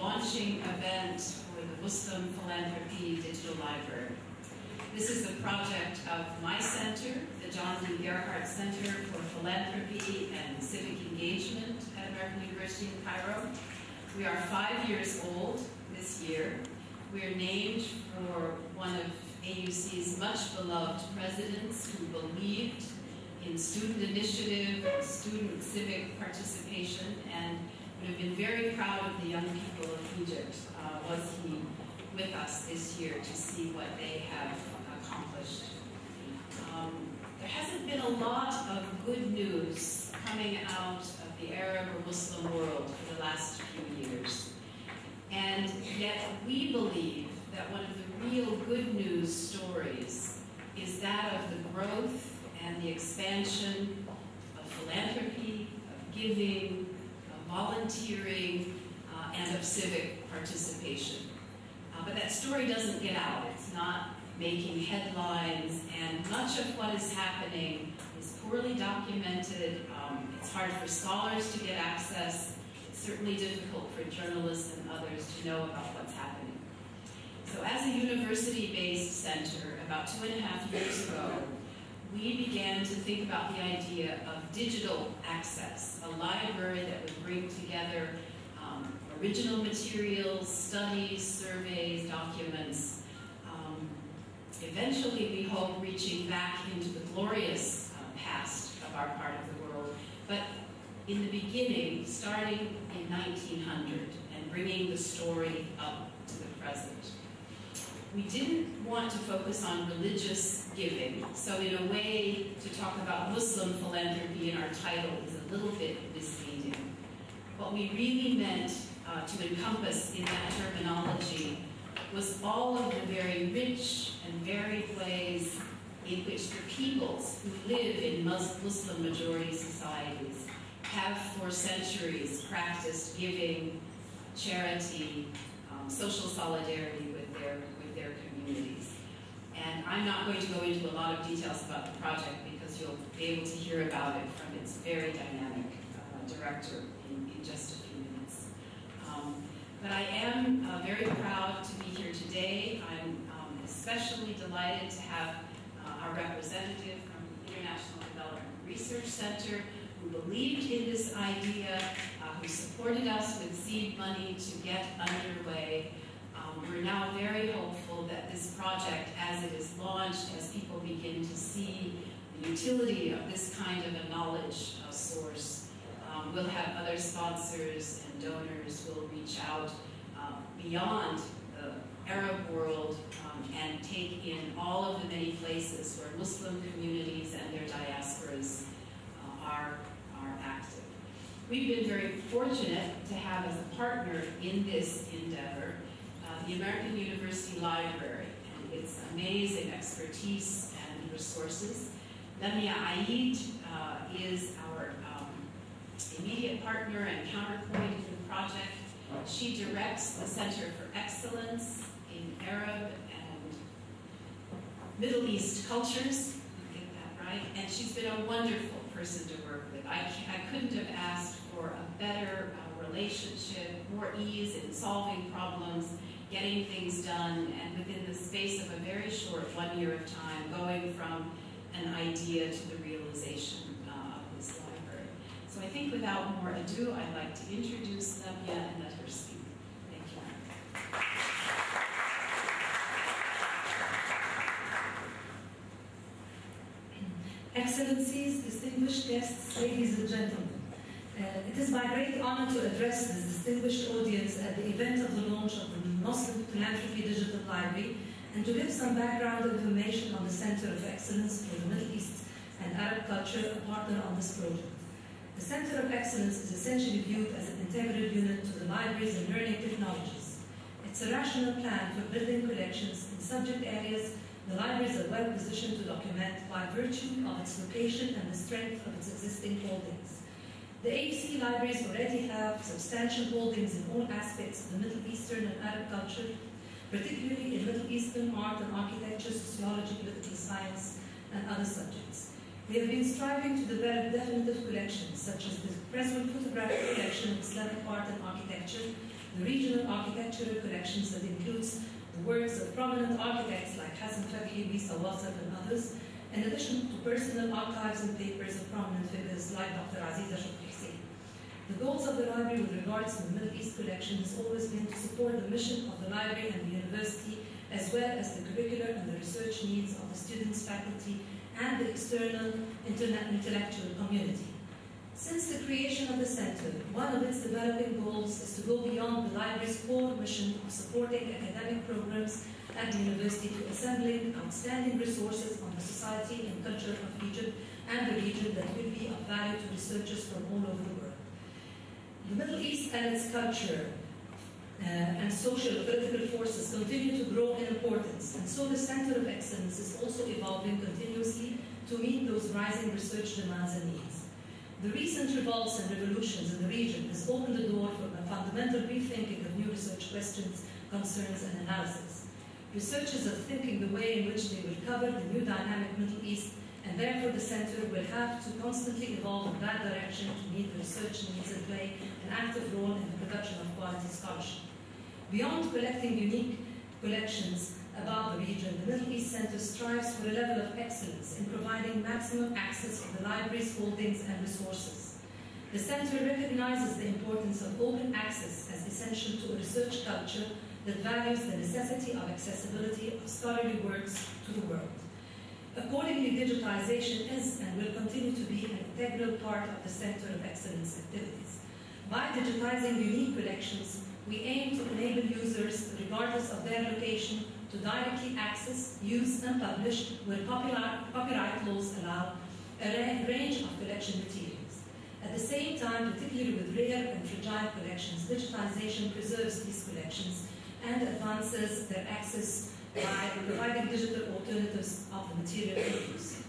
launching event for the Muslim Philanthropy Digital Library. This is a project of my center, the John D. Gerhardt Center for Philanthropy and Civic Engagement at American University in Cairo. We are 5 years old this year. We are named for one of AUC's much beloved presidents who believed in student initiative and student civic participation, and would have been very proud of the young people of Egypt was he with us this year to see what they have accomplished. There hasn't been a lot of good news coming out of the Arab or Muslim world for the last few years. And yet we believe that one of the real good news stories is that of the growth and the expansion of philanthropy, of giving, of volunteering, and of civic participation. But that story doesn't get out. It's not making headlines, and much of what is happening is poorly documented. It's hard for scholars to get access. It's certainly difficult for journalists and others to know about what's happening. So as a university-based center, about 2.5 years ago, we began to think about the idea of digital access, a library that would bring together original materials, studies, surveys, documents. Eventually, we hope reaching back into the glorious past of our part of the world, but in the beginning, starting in 1900 and bringing the story up to the present. We didn't want to focus on religious giving, so in a way, to talk about Muslim philanthropy in our title is a little bit misleading. What we really meant to encompass in that terminology was all of the very rich and varied ways in which the peoples who live in Muslim majority societies have for centuries practiced giving, charity, social solidarity with their communities. And I'm not going to go into a lot of details about the project because you'll be able to hear about it from its very dynamic director in just a few minutes. But I am very proud to be here today. I'm especially delighted to have our representative from the International Development Research Center who believed in this idea, who supported us with seed money to get underway. We're now very hopeful that this project, as it is launched, as people begin to see the utility of this kind of a knowledge source, we'll have other sponsors and donors will reach out beyond the Arab world and take in all of the many places where Muslim communities and their diasporas are active. We've been very fortunate to have as a partner in this endeavor the American University Library and its amazing expertise and resources. Lamia Aid is our immediate partner and counterpoint in the project. She directs the Center for Excellence in Arab and Middle East Cultures, get that right, and she's been a wonderful person to work with. I couldn't have asked for a better relationship, more ease in solving problems, getting things done, and within the space of a very short 1 year of time, going from an idea to the realization of this library. So I think without more ado, I'd like to introduce Lamia and let her speak. Thank you. Excellencies, distinguished guests, ladies and gentlemen. It is my great honor to address this distinguished audience at the event of the launch of the Muslim Philanthropy Digital Library and to give some background information on the Center of Excellence for the Middle East and Arab Culture, a partner on this project. The Center of Excellence is essentially viewed as an integral unit to the libraries and learning technologies. It's a rational plan for building collections in subject areas the libraries are well positioned to document by virtue of its location and the strength of its existing holdings. The AUC libraries already have substantial holdings in all aspects of the Middle Eastern and Arab culture, particularly in Middle Eastern art and architecture, sociology, political science, and other subjects. We have been striving to develop definitive collections, such as the Creswell Photographic Collection of Islamic Art and Architecture, the regional architectural collections that includes the works of prominent architects like Hassan Fathy, Wisa Wasif, and others, in addition to personal archives and papers of prominent figures like Dr. Aziza Shukri Hussein. The goals of the library with regards to the Middle East collection has always been to support the mission of the library and the university, as well as the curricular and the research needs of the students, faculty, and the external intellectual community. Since the creation of the center, one of its developing goals is to go beyond the library's core mission of supporting academic programs at the university to assembling outstanding resources on the society and culture of Egypt and the region that will be of value to researchers from all over the world. The Middle East and its culture and social political forces continue to grow in importance, and so the Center of Excellence is also evolving continuously to meet those rising research demands and needs. The recent revolts and revolutions in the region has opened the door for a fundamental rethinking of new research questions, concerns, and analysis. Researchers are thinking the way in which they will cover the new dynamic Middle East, and therefore the Center will have to constantly evolve in that direction to meet the research needs and play an active role in the production of quality scholarship. Beyond collecting unique collections about the region, the Middle East Center strives for a level of excellence in providing maximum access to the library's holdings and resources. The Center recognizes the importance of open access as essential to a research culture that values the necessity of accessibility of scholarly works to the world. Accordingly, digitization is and will continue to be an integral part of the Center of Excellence activities. By digitizing unique collections, we aim to enable users, regardless of their location, to directly access, use, and publish, where copyright laws allow, a range of collection materials. At the same time, particularly with rare and fragile collections, digitization preserves these collections and advances their access by providing digital alternatives of the material use.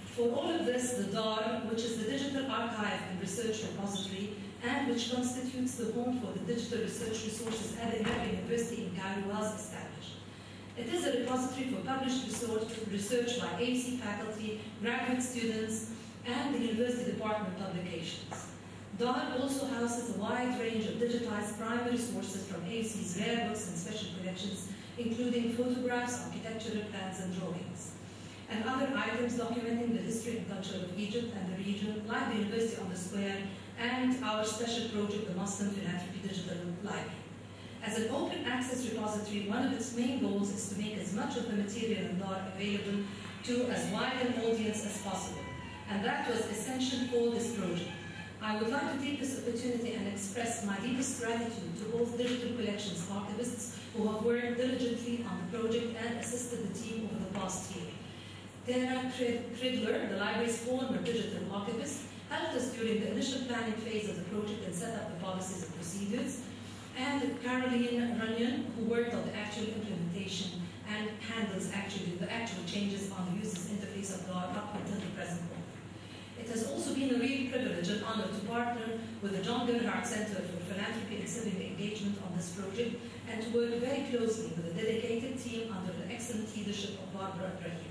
For all of this, the DAR, which is the Digital Archive and Research Repository, and which constitutes the home for the digital research resources at the American University in Cairo, was established. It is a repository for published research by AUC faculty, graduate students, and the university department publications. DAR also houses a wide range of digitized primary sources from AUC's rare books and special collections, including photographs, architectural plans, and drawings, and other items documenting the history and culture of Egypt and the region, like the University on the Square and our special project, the Muslim Philanthropy Digital Library. As an open access repository, one of its main goals is to make as much of the material in DAR available to as wide an audience as possible, and that was essential for this project. I would like to take this opportunity and express my deepest gratitude to both digital collections archivists who have worked diligently on the project and assisted the team over the past year. Tara Kridler, the library's former digital archivist, helped us during the initial planning phase of the project and set up the policies and procedures, and Caroline Runyon, who worked on the actual implementation and handles the actual changes on the user's interface of DAR up until the present moment. It has also been a real privilege and honor to partner with the John Gerhardt Center for Philanthropy and Civic Engagement on this project, and to work very closely with a dedicated team under the excellent leadership of Barbara Ibrahim.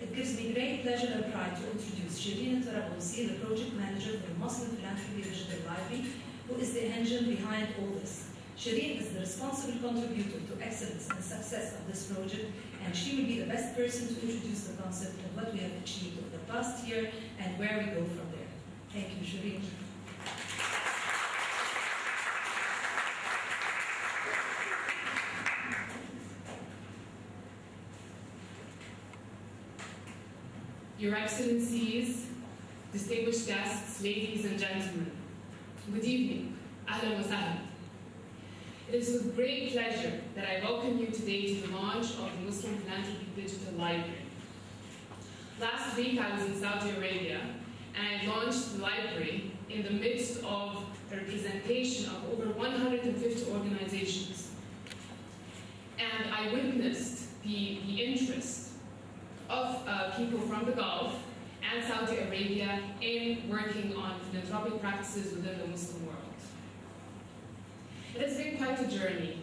It gives me great pleasure and pride to introduce Shireen Tarabulsi, the project manager for the Muslim Philanthropy Digital Library, who is the engine behind all this. Shireen is the responsible contributor to excellence and success of this project, and she will be the best person to introduce the concept of what we have achieved over the past year and where we go from there. Thank you, Shireen. Your Excellencies, distinguished guests, ladies and gentlemen, good evening. Ahlan wa sahlan. It is with great pleasure that I welcome you today to the launch of the Muslim Philanthropy Digital Library. Last week I was in Saudi Arabia and I launched the library in the midst of a representation of over 150 organizations. And I witnessed the interest of people from the Gulf and Saudi Arabia in working on philanthropic practices within the Muslim world. It has been quite a journey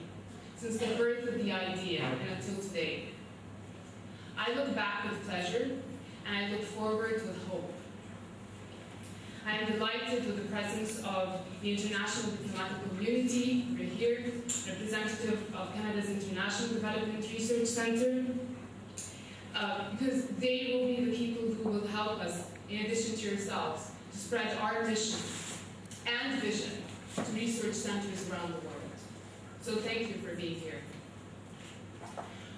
since the birth of the idea and until today. I look back with pleasure and I look forward with hope. I am delighted with the presence of the international diplomatic community. We're here, representative of Canada's International Development Research Centre, because they will be the people who will help us, in addition to yourselves, to spread our mission and vision to research centres around the world. So thank you for being here.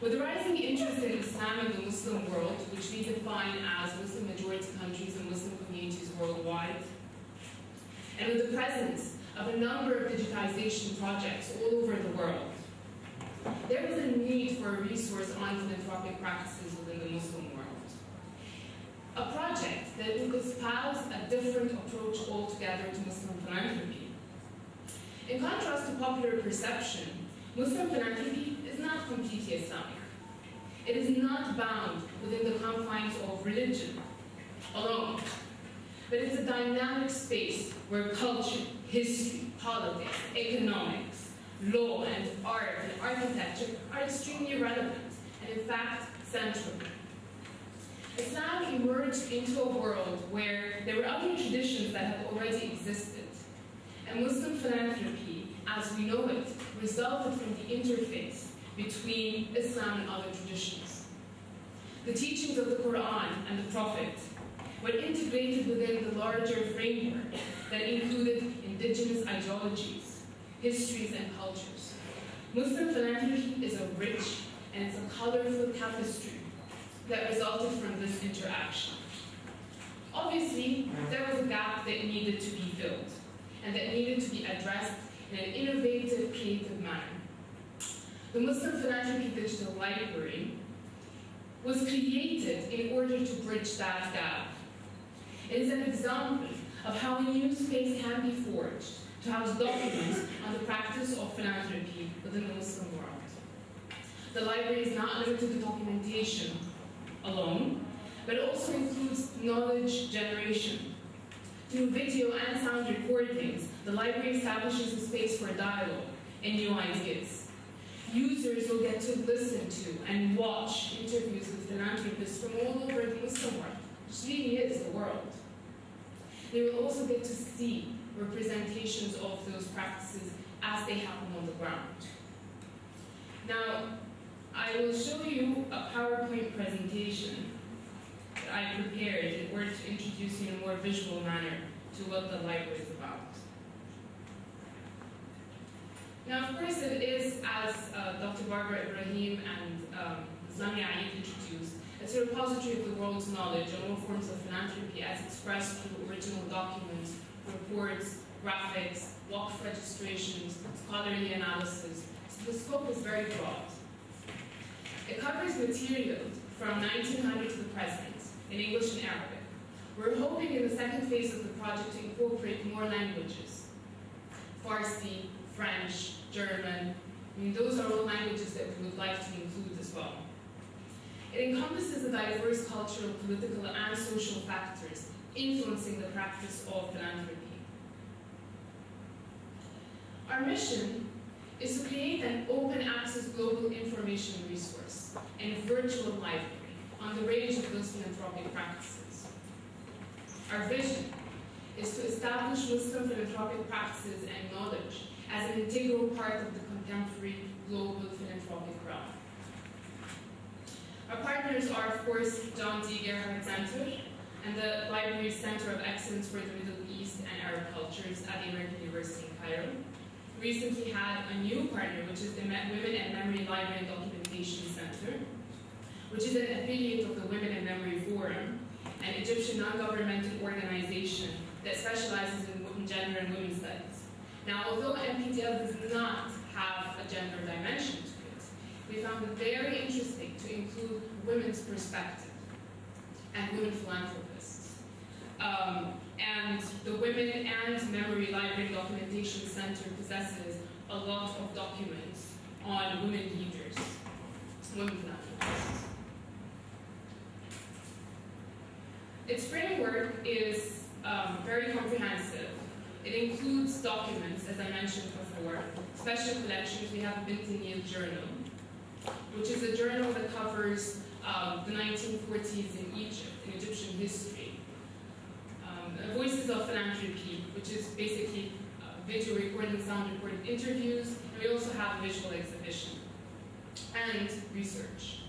With the rising interest in Islam in the Muslim world, which we define as Muslim majority countries and Muslim communities worldwide, and with the presence of a number of digitization projects all over the world, there was a need for a resource on philanthropic practices within the Muslim world. A project that would espouse a different approach altogether to Muslim philanthropy. In contrast to popular perception, Muslim philanthropy is not completely Islamic. It is not bound within the confines of religion alone, but it's a dynamic space where culture, history, politics, economics, law, and art and architecture are extremely relevant and, in fact, central. Islam emerged into a world where there were other traditions that had already existed, and Muslim philanthropy, as we know it, resulted from the interface between Islam and other traditions. The teachings of the Quran and the Prophet were integrated within the larger framework that included indigenous ideologies, histories, and cultures. Muslim philanthropy is a rich and it's a colorful tapestry that resulted from this interaction. Obviously, there was a gap that needed to be filled and that needed to be addressed in an innovative, creative manner. The Muslim Philanthropy Digital Library was created in order to bridge that gap. It is an example of how a new space can be forged to house documents on the practice of philanthropy within the Muslim world. The library is not limited to documentation alone, but also includes knowledge generation. Through video and sound recordings, the library establishes a space for dialogue and new ideas. Users will get to listen to and watch interviews with philanthropists from all over the Muslim world, which really is the world. They will also get to see representations of those practices as they happen on the ground. Now, I will show you a PowerPoint presentation that I prepared in order to introduce you in a more visual manner to what the library is about. Now, of course, it is, as Dr. Barbara Ibrahim and Lamia Aid introduced, it's a repository of the world's knowledge on all forms of philanthropy as expressed through original documents, reports, graphics, waqf registrations, scholarly analysis. So the scope is very broad. It covers material from 1900 to the present, in English and Arabic. We're hoping in the second phase of the project to incorporate more languages. Farsi, French, German. I mean, those are all languages that we would like to include as well. It encompasses the diverse cultural, political, and social factors influencing the practice of philanthropy. Our mission is to create an open access global information resource and virtual library on the range of those philanthropic practices. Our vision is to establish Muslim philanthropic practices and knowledge as an integral part of the contemporary global philanthropic realm. Our partners are, of course, John D. Gerhard Center and the Library's Center of Excellence for the Middle East and Arab Cultures at the American University in Cairo. We recently had a new partner, which is the Women and Memory Library and Documentation Center, which is an affiliate of the Women and Memory Forum, an Egyptian non-governmental organization that specializes in gender and women's studies. Now, although MPDL does not have a gender dimension to it, we found it very interesting to include women's perspective and women philanthropists. And the Women and Memory Library and Documentation Center possesses a lot of documents on women leaders, women philanthropists. Its framework is very comprehensive. It includes documents, as I mentioned before, special collections. We have a Bint journal, which is a journal that covers the 1940s in Egypt, in Egyptian history. Voices of Philanthropy, which is basically video recorded and sound recorded interviews, and we also have a visual exhibition. And research.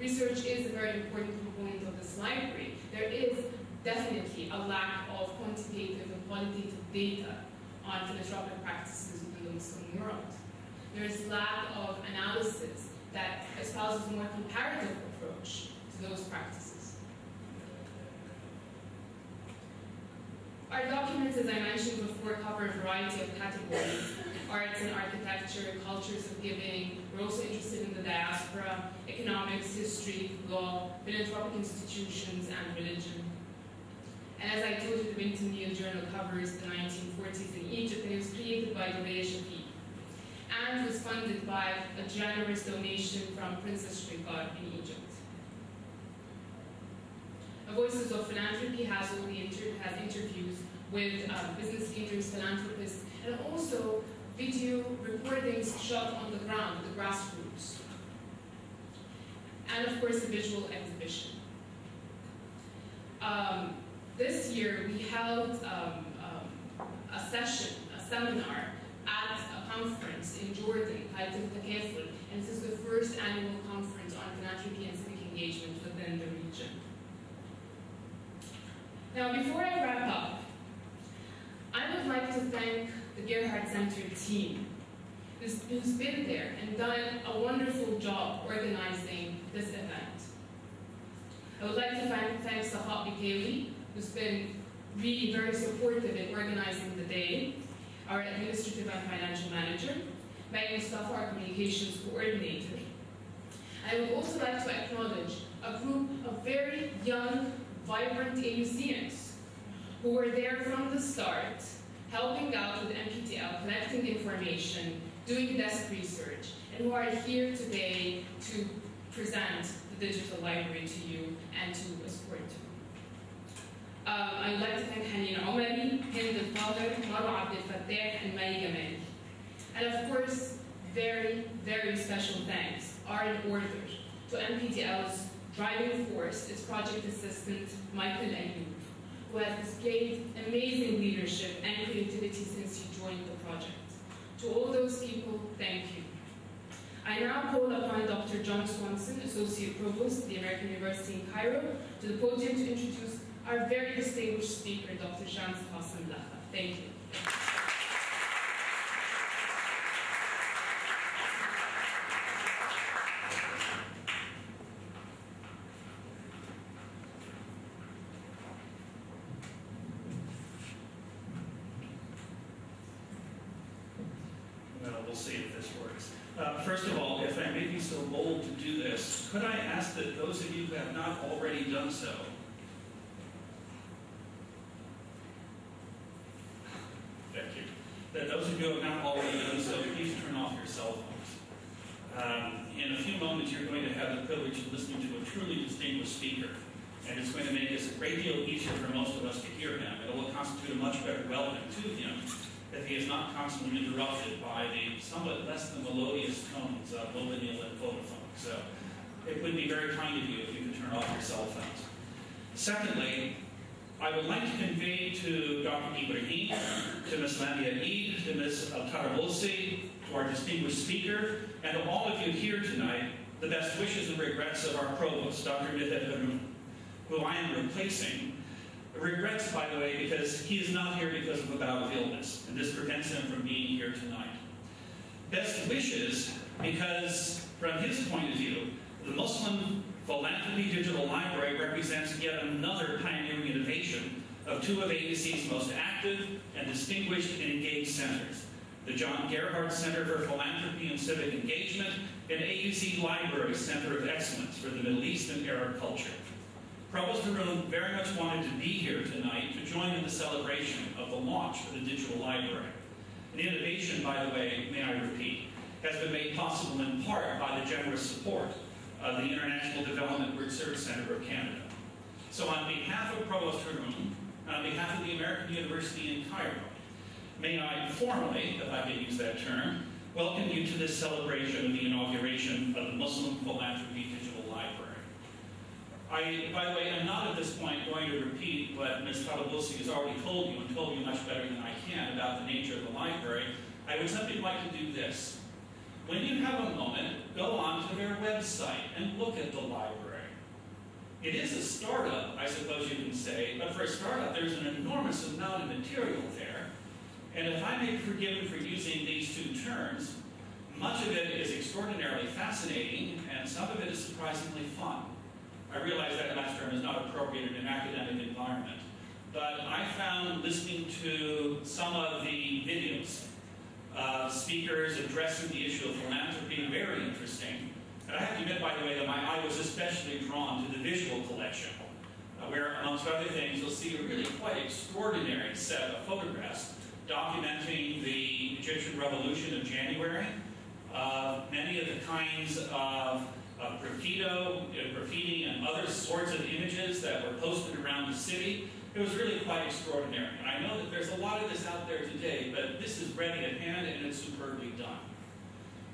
Research is a very important component of this library. There is definitely a lack of quantitative and qualitative data on philanthropic practices within the Muslim world. There is lack of analysis that espouses a more comparative approach to those practices. Our documents, as I mentioned before, cover a variety of categories: arts and architecture, cultures of giving. We're also interested in the diaspora, economics, history, law, philanthropic institutions, and religion. And as I told you, the Bint Neal Journal covers the 1940s in Egypt, and it was created by Dubey Shafiq and was funded by a generous donation from Princess Shrikar in Egypt. Voices of Philanthropy has interviews with business leaders, philanthropists, and also video recordings shot on the ground, the grassroots. And of course, a visual exhibition. This year, we held a session, a seminar, at a conference in Jordan titled Takaful, and this is the first annual conference on philanthropy and civic engagement within the region. Now, before I wrap up, I would like to thank the Gerhard Center team who's been there and done a wonderful job organizing this event. I would like to thank Safa Bikawi, who's been really very supportive in organizing the day, our administrative and financial manager, May Mustafa, our communications coordinator. I would also like to acknowledge a group of very young, vibrant AUCNs who were there from the start, helping out with MPDL, collecting information, doing desk research, and who are here today to present the digital library to you and to escort you. I would like to thank Haneen Omari, Hind Al-Tahir, Marwa Abdel Fattah, and Mai Gamal. And of course, very, very special thanks are in order to MPDL's driving force, its project assistant, Michael Ayoub, who has displayed amazing leadership and creativity since he joined the project. To all those people, thank you. I now call upon Dr. John Swanson, Associate Provost at the American University in Cairo, to the podium to introduce our very distinguished speaker, Dr. Shams Hassan Laha. Thank you. We'll see if this works. First of all, if I may be so bold to do this, could I ask that those of you who have not already done so, thank you, that those of you who have not already done so, please turn off your cell phones. In a few moments, you're going to have the privilege of listening to a truly distinguished speaker, and it's going to make it a great deal easier for most of us to hear him. It will constitute a much better welcome to him if he is not constantly interrupted by the somewhat less than melodious tones of millennial and photophone. So it would be very kind of you if you could turn off your cell phones. Secondly, I would like to convey to Dr. Ibrahim, to Ms. Lamia Eid, to Ms. Al-Tarabosi, to our distinguished speaker, and to all of you here tonight, the best wishes and regrets of our provost, Dr. Midhat Haroon, who I am replacing. Regrets, by the way, because he is not here because of a bout of illness, and this prevents him from being here tonight. Best wishes, because from his point of view, the Muslim Philanthropy Digital Library represents yet another pioneering innovation of two of AUC's most active and distinguished and engaged centers, the John Gerhard Center for Philanthropy and Civic Engagement and AUC Library Center of Excellence for the Middle East and Arab Culture. Provost Haroon very much wanted to be here tonight to join in the celebration of the launch of the digital library. An innovation, by the way, may I repeat, has been made possible in part by the generous support of the International Development Research Center of Canada. So on behalf of Provost Haroon, and on behalf of the American University in Cairo, may I formally, if I can use that term, welcome you to this celebration of the inauguration of the Muslim Philanthropy Digital Library. By the way, I'm not at this point going to repeat what Ms. Talabulsi has already told you, and told you much better than I can about the nature of the library. I would simply like to do this. When you have a moment, go on to their website and look at the library. It is a startup, I suppose you can say, but for a startup, there's an enormous amount of material there. And if I may be forgiven for using these two terms, much of it is extraordinarily fascinating, and some of it is surprisingly fun. I realize that last term is not appropriate in an academic environment, but I found listening to some of the videos of speakers addressing the issue of philanthropy very interesting. And I have to admit, by the way, that my eye was especially drawn to the visual collection, where, amongst other things, you'll see a really quite extraordinary set of photographs documenting the Egyptian Revolution of January, many of the kinds of graffiti and other sorts of images that were posted around the city. It was really quite extraordinary. And I know that there's a lot of this out there today, but this is ready at hand and it's superbly done.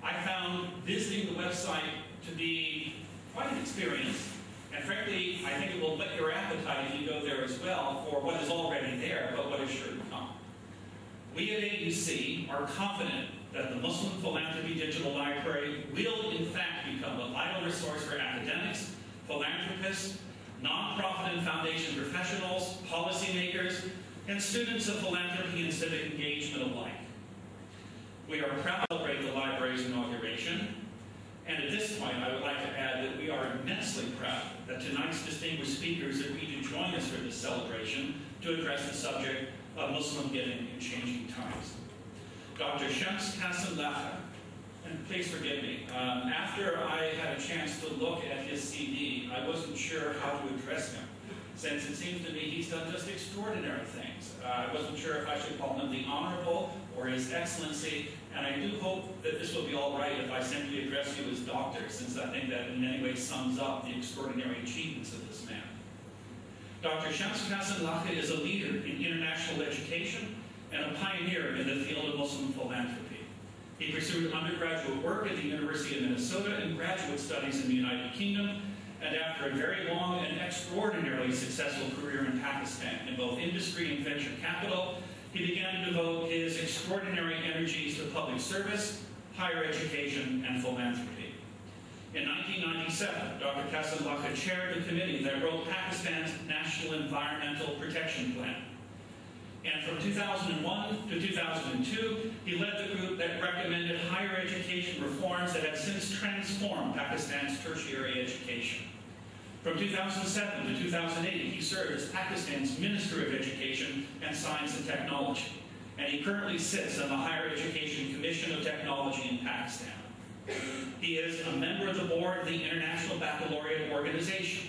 I found visiting the website to be quite an experience, and frankly, I think it will whet your appetite if you go there as well for what is already there, but what is sure to come. We at AUC are confident that the Muslim Philanthropy Digital Library will in fact become a vital resource for academics, philanthropists, nonprofit and foundation professionals, policymakers, and students of philanthropy and civic engagement alike. We are proud to celebrate the library's inauguration, and at this point I would like to add that we are immensely proud that tonight's distinguished speakers agreed to join us for this celebration to address the subject of Muslim giving in changing times. Dr. Shams Kassim Laha, and please forgive me, after I had a chance to look at his CD, I wasn't sure how to address him, since it seems to me he's done just extraordinary things. I wasn't sure if I should call him the Honorable or His Excellency, and I do hope that this will be all right if I simply address you as Doctor, since I think that in many ways sums up the extraordinary achievements of this man. Dr. Shams Kassim Laha is a leader in international education and a pioneer in the field of Muslim philanthropy. He pursued undergraduate work at the University of Minnesota and graduate studies in the United Kingdom, and after a very long and extraordinarily successful career in Pakistan in both industry and venture capital, he began to devote his extraordinary energies to public service, higher education, and philanthropy. In 1997, Dr. Kassim Laha chaired the committee that wrote Pakistan's National Environmental Protection Plan. And from 2001 to 2002, he led the group that recommended higher education reforms that have since transformed Pakistan's tertiary education. From 2007 to 2008, he served as Pakistan's Minister of Education and Science and Technology, and he currently sits on the Higher Education Commission of Technology in Pakistan. He is a member of the board of the International Baccalaureate Organization.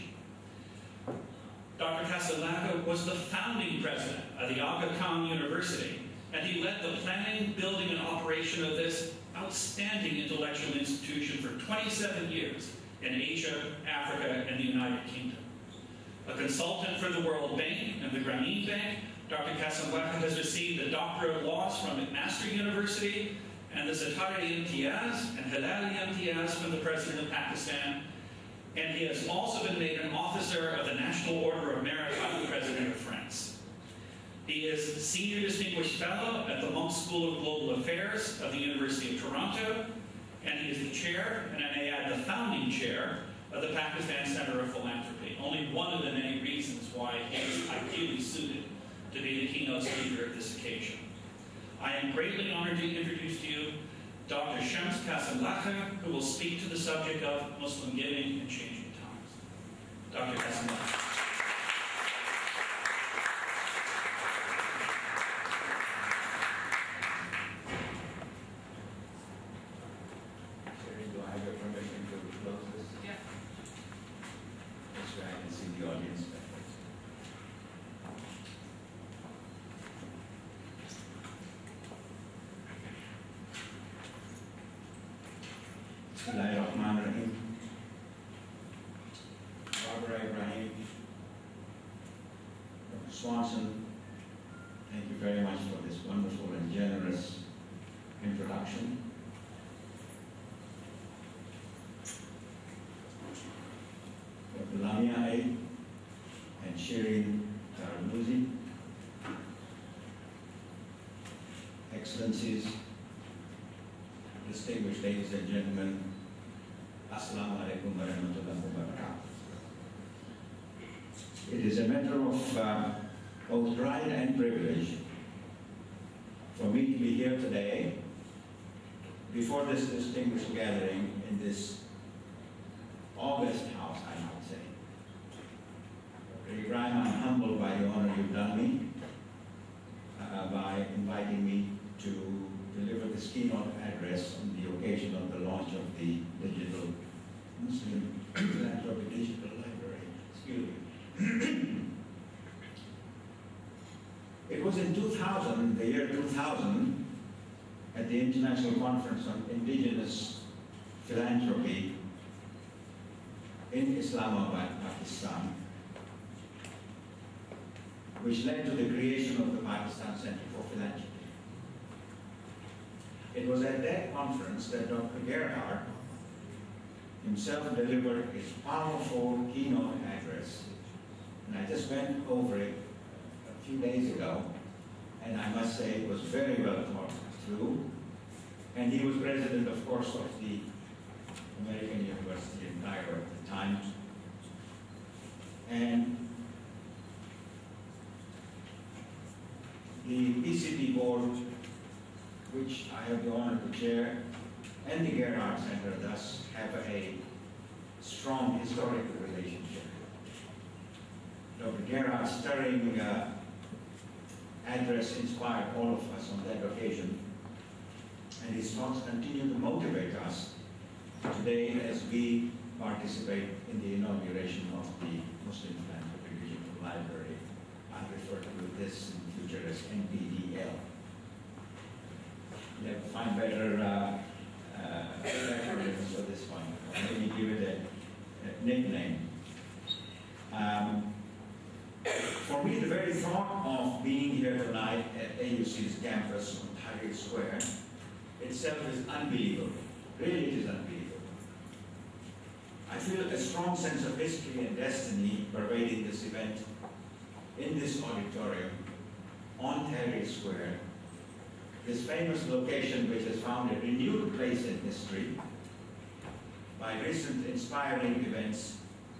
Dr. Kassim Laha was the founding president of the Aga Khan University, and he led the planning, building, and operation of this outstanding intellectual institution for 27 years in Asia, Africa, and the United Kingdom. A consultant for the World Bank and the Grameen Bank, Dr. Kassim Laha has received the Doctor of Laws from McMaster University and the Zatari-Imtiaz and Hilali-Imtiaz from the President of Pakistan, and he has also been made an officer of the National Order of Merit by the President of France. He is Senior Distinguished Fellow at the Monk School of Global Affairs of the University of Toronto, and he is the chair, and I may add the founding chair, of the Pakistan Center of Philanthropy. Only one of the many reasons why he is ideally suited to be the keynote speaker at this occasion. I am greatly honored to introduce to you Dr. Shams Kassim Laha, who will speak to the subject of Muslim giving in changing times. Dr. Kassim Laha. Do I have your permission to close this? Yeah. That's right, I can see the audience better. Bismillahirrahmanirrahim. Barbara Ibrahim, Dr. Swanson, thank you very much for this wonderful and generous introduction. Dr. Lamia Aid, Excellencies, distinguished ladies and gentlemen, Assalamu alaikum wa rahmatullahi wa barakatuh. It is a matter of both pride and privilege for me to be here today before this distinguished gathering in this august house, I might say. Dr. Ibrahim, I'm humbled by the honor you've done me by inviting me to deliver this keynote address on the occasion of the launch of the digital Muslim Philanthropy Digital Library. Excuse me. It was in 2000, the year 2000, at the International Conference on Indigenous Philanthropy in Islamabad, Pakistan, which led to the creation of the Pakistan Center for Philanthropy. It was at that conference that Dr. Gerhard himself delivered his powerful keynote address. And I just went over it a few days ago, and I must say it was very well thought through. And he was president, of course, of the American University in Cairo at the time. And the PCT board, which I have the honor to chair, and the Gerhard Center thus have a strong historical relationship. Dr. Gerhard's stirring address inspired all of us on that occasion, and his thoughts continue to motivate us today as we participate in the inauguration of the Muslim Philanthropy Digital Library. I refer to this in the future as MPDL. You have to find better acronyms for this one. Let me give it a nickname. For me, the very thought of being here tonight at AUC's campus on Tahrir Square itself is unbelievable. Really, it is unbelievable. I feel a strong sense of history and destiny pervading this event in this auditorium on Tahrir Square, this famous location which has found a renewed place in history by recent inspiring events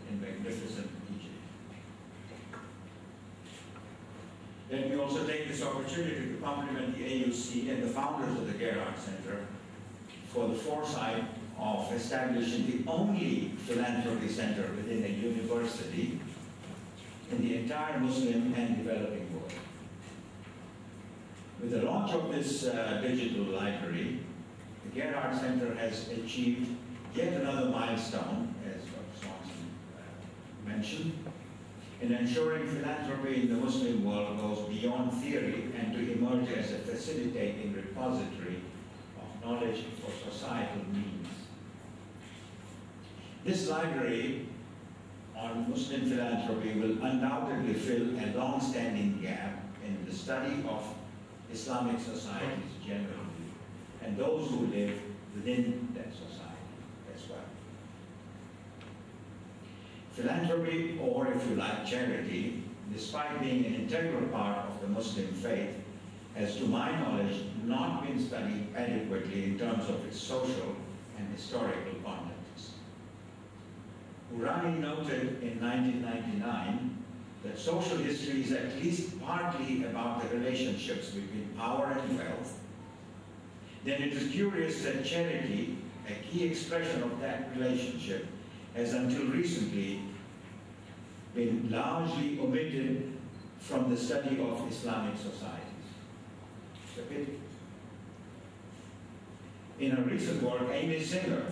in magnificent Egypt. Let me also take this opportunity to compliment the AUC and the founders of the Gerhard Center for the foresight of establishing the only philanthropy center within a university in the entire Muslim and developing world. With the launch of this digital library, the Gerhard Center has achieved yet another milestone, as Dr. Swanson mentioned, in ensuring philanthropy in the Muslim world goes beyond theory and to emerge as a facilitating repository of knowledge for societal needs. This library on Muslim philanthropy will undoubtedly fill a long-standing gap in the study of Islamic societies generally, and those who live within that society as well. Philanthropy, or if you like, charity, despite being an integral part of the Muslim faith, has, to my knowledge, not been studied adequately in terms of its social and historical context. Urani noted in 1999 that social history is at least partly about the relationships between power and wealth. Then it is curious that charity, a key expression of that relationship, has until recently been largely omitted from the study of Islamic societies. It's a pity. In her recent work, Amy Singer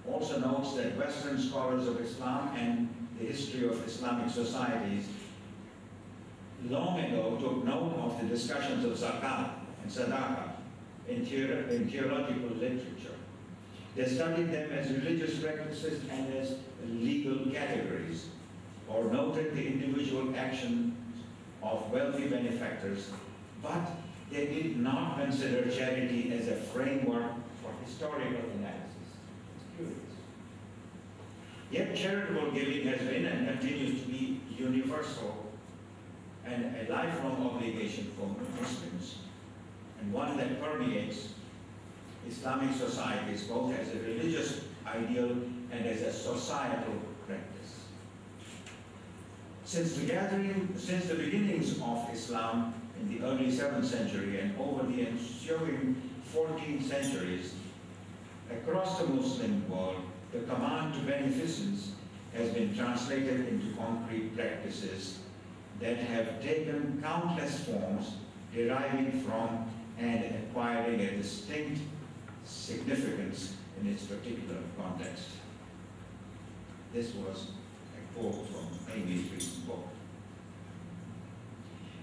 also notes that Western scholars of Islam and the history of Islamic societies long ago took note of the discussions of zakat and sadaqah in theological literature. They studied them as religious practices and as legal categories, or noted the individual action of wealthy benefactors, but they did not consider charity as a framework for historical analysis. It's curious. Yet charitable giving has been and continues to be universal and a lifelong obligation for Muslims. and one that permeates Islamic societies both as a religious ideal and as a societal practice. Since the beginnings of Islam in the early 7th century and over the ensuing 14 centuries, across the Muslim world, the command to beneficence has been translated into concrete practices that have taken countless forms, deriving from and acquiring a distinct significance in its particular context. This was a quote from Amy's recent book.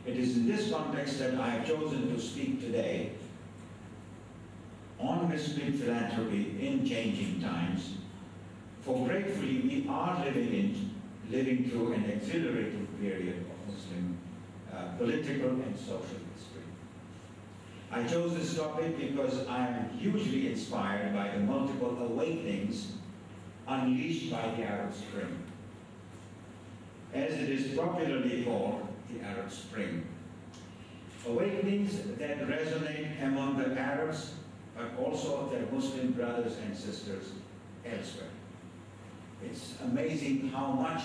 It is in this context that I have chosen to speak today on Muslim philanthropy in changing times, for gratefully we are living through an exhilarating period of Muslim political and social history. I chose this topic because I am hugely inspired by the multiple awakenings unleashed by the Arab Spring, as it is popularly called the Arab Spring. Awakenings that resonate among the Arabs, but also their Muslim brothers and sisters elsewhere. It's amazing how much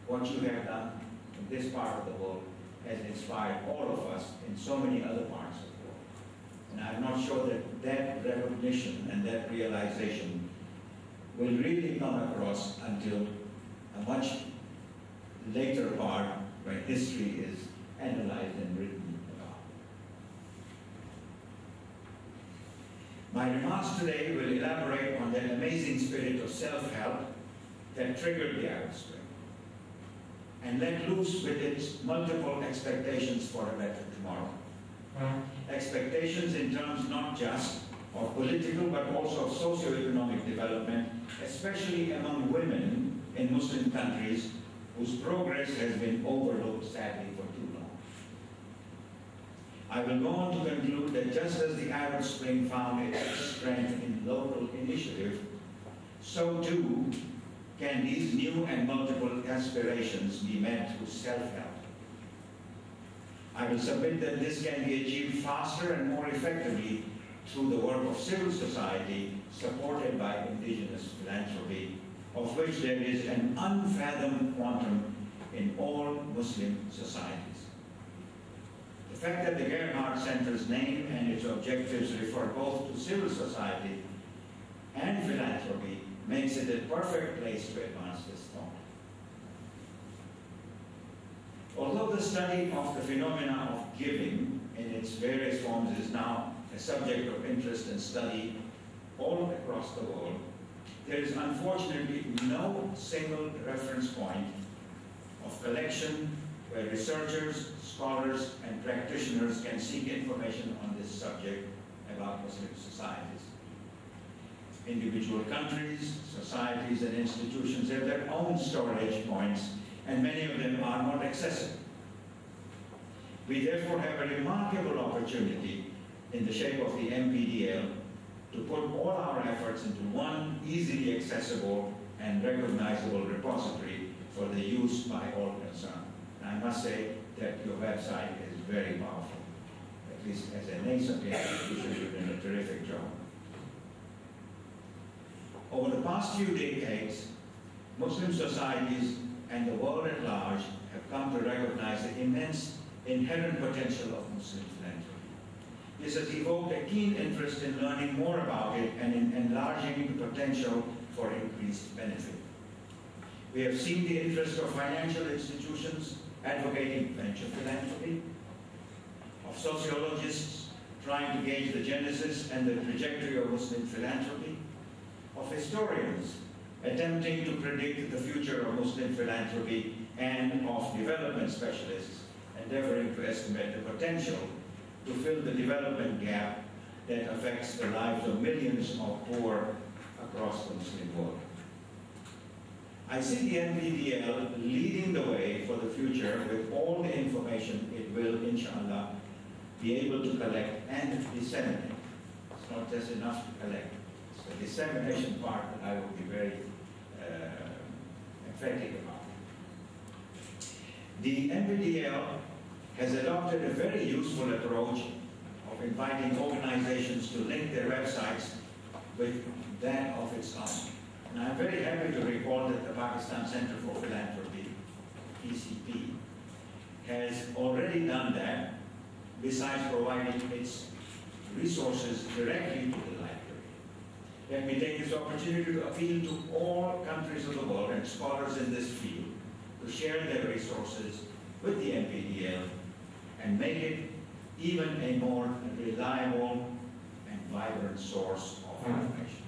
what you have done in this part of the world has inspired all of us in so many other parts of the world. And I'm not sure that that recognition and that realization will really come across until a much later part when history is analyzed and written about. My remarks today will elaborate on that amazing spirit of self-help that triggered the Arab Spring and let loose with its multiple expectations for a better tomorrow. Expectations in terms not just of political but also of socio-economic development, especially among women in Muslim countries whose progress has been overlooked sadly for too long. I will go on to conclude that just as the Arab Spring found its strength in local initiative, so too can these new and multiple aspirations be met through self-help. I will submit that this can be achieved faster and more effectively through the work of civil society supported by indigenous philanthropy, of which there is an unfathomed quantum in all Muslim societies. The fact that the Gerhard Center's name and its objectives refer both to civil society and philanthropy makes it a perfect place to advance this thought. Although the study of the phenomena of giving in its various forms is now a subject of interest and study all across the world, there is unfortunately no single reference point of collection where researchers, scholars, and practitioners can seek information on this subject about Muslim societies. Individual countries, societies, and institutions have their own storage points, and many of them are not accessible. We therefore have a remarkable opportunity in the shape of the MPDL to put all our efforts into one easily accessible and recognizable repository for the use by all concerned. And I must say that your website is very powerful. At least as a nascent institution, you've done a terrific job. Over the past few decades, Muslim societies and the world at large have come to recognize the immense inherent potential of Muslim philanthropy. This has evoked a keen interest in learning more about it and in enlarging the potential for increased benefit. We have seen the interest of financial institutions advocating venture philanthropy, of sociologists trying to gauge the genesis and the trajectory of Muslim philanthropy, of historians attempting to predict the future of Muslim philanthropy, and of development specialists endeavoring to estimate the potential to fill the development gap that affects the lives of millions of poor across the Muslim world. I see the MPDL leading the way for the future with all the information it will, inshallah, be able to collect and disseminate. It's not just enough to collect. It's the dissemination part that I will be very emphatic about. The MPDL has adopted a very useful approach of inviting organizations to link their websites with that of its own. And I'm very happy to report that the Pakistan Center for Philanthropy, PCP, has already done that, besides providing its resources directly to the library. Let me take this opportunity to appeal to all countries of the world and scholars in this field to share their resources with the MPDL and make it even a more reliable and vibrant source of information.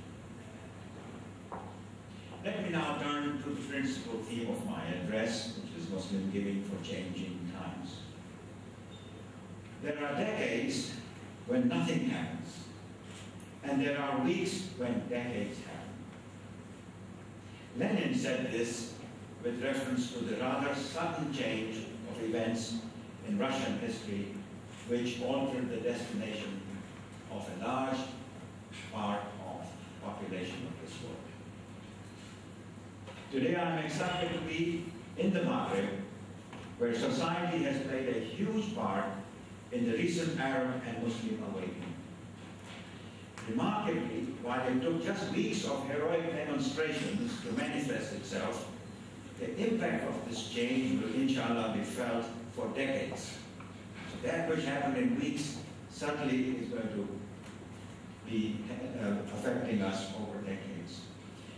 Let me now turn to the principal theme of my address, which is Muslim giving for changing times. There are decades when nothing happens, and there are weeks when decades happen. Lenin said this with reference to the rather sudden change of events in Russian history which altered the destination of a large part of the population of this world. Today I am excited to be in the Maghreb, where society has played a huge part in the recent Arab and Muslim awakening. Remarkably, while it took just weeks of heroic demonstrations to manifest itself, the impact of this change will inshallah be felt for decades. So that which happened in weeks certainly is going to be affecting us over decades.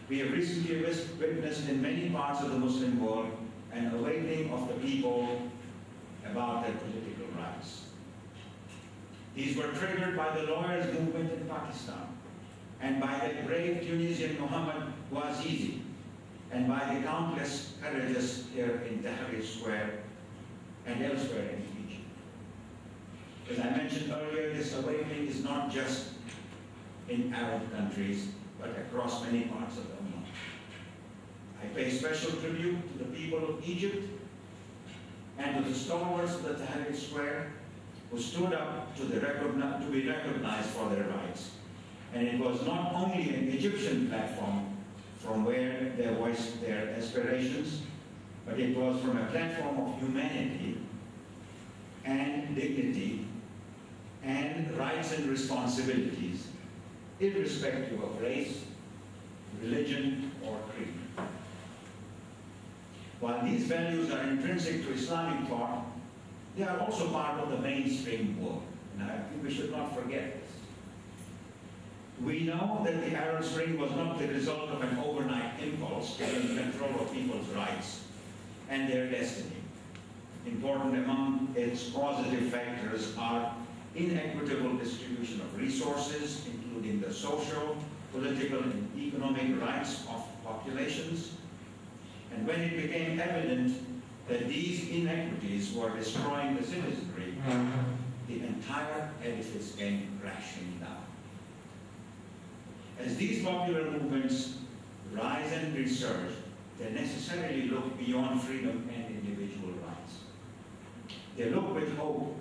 We have recently witnessed in many parts of the Muslim world an awakening of the people about their political rights. These were triggered by the lawyers' movement in Pakistan and by the brave Tunisian Mohammed Bouazizi and by the countless courageous here in Tahrir Square and elsewhere in Egypt. As I mentioned earlier, this awakening is not just in Arab countries, but across many parts of the Ummah. I pay special tribute to the people of Egypt and to the stalwarts of the Tahrir Square who stood up to be recognized for their rights. And it was not only an Egyptian platform from where they voiced their aspirations, but it was from a platform of humanity and dignity and rights and responsibilities, irrespective of race, religion, or creed. While these values are intrinsic to Islamic thought, they are also part of the mainstream world, and I think we should not forget this. We know that the Arab Spring was not the result of an overnight impulse to gain control of people's rights and their destiny. Important among its causative factors are inequitable distribution of resources, including the social, political, and economic rights of populations. And when it became evident that these inequities were destroying the citizenry, the entire edifice came crashing down. As these popular movements rise and resurge, they necessarily look beyond freedom and individual rights. They look with hope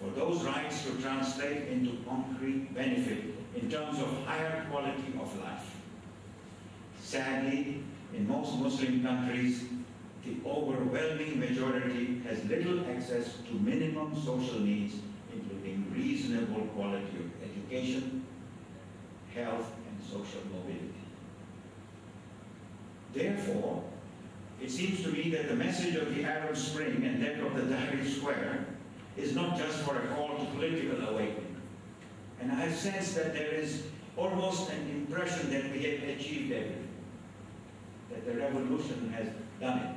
for those rights to translate into concrete benefit in terms of higher quality of life. Sadly, in most Muslim countries, the overwhelming majority has little access to minimum social needs, including reasonable quality of education, health, and social mobility. Therefore, it seems to me that the message of the Arab Spring and that of the Tahrir Square is not just for a call to political awakening. And I sense that there is almost an impression that we have achieved everything, that the revolution has done it.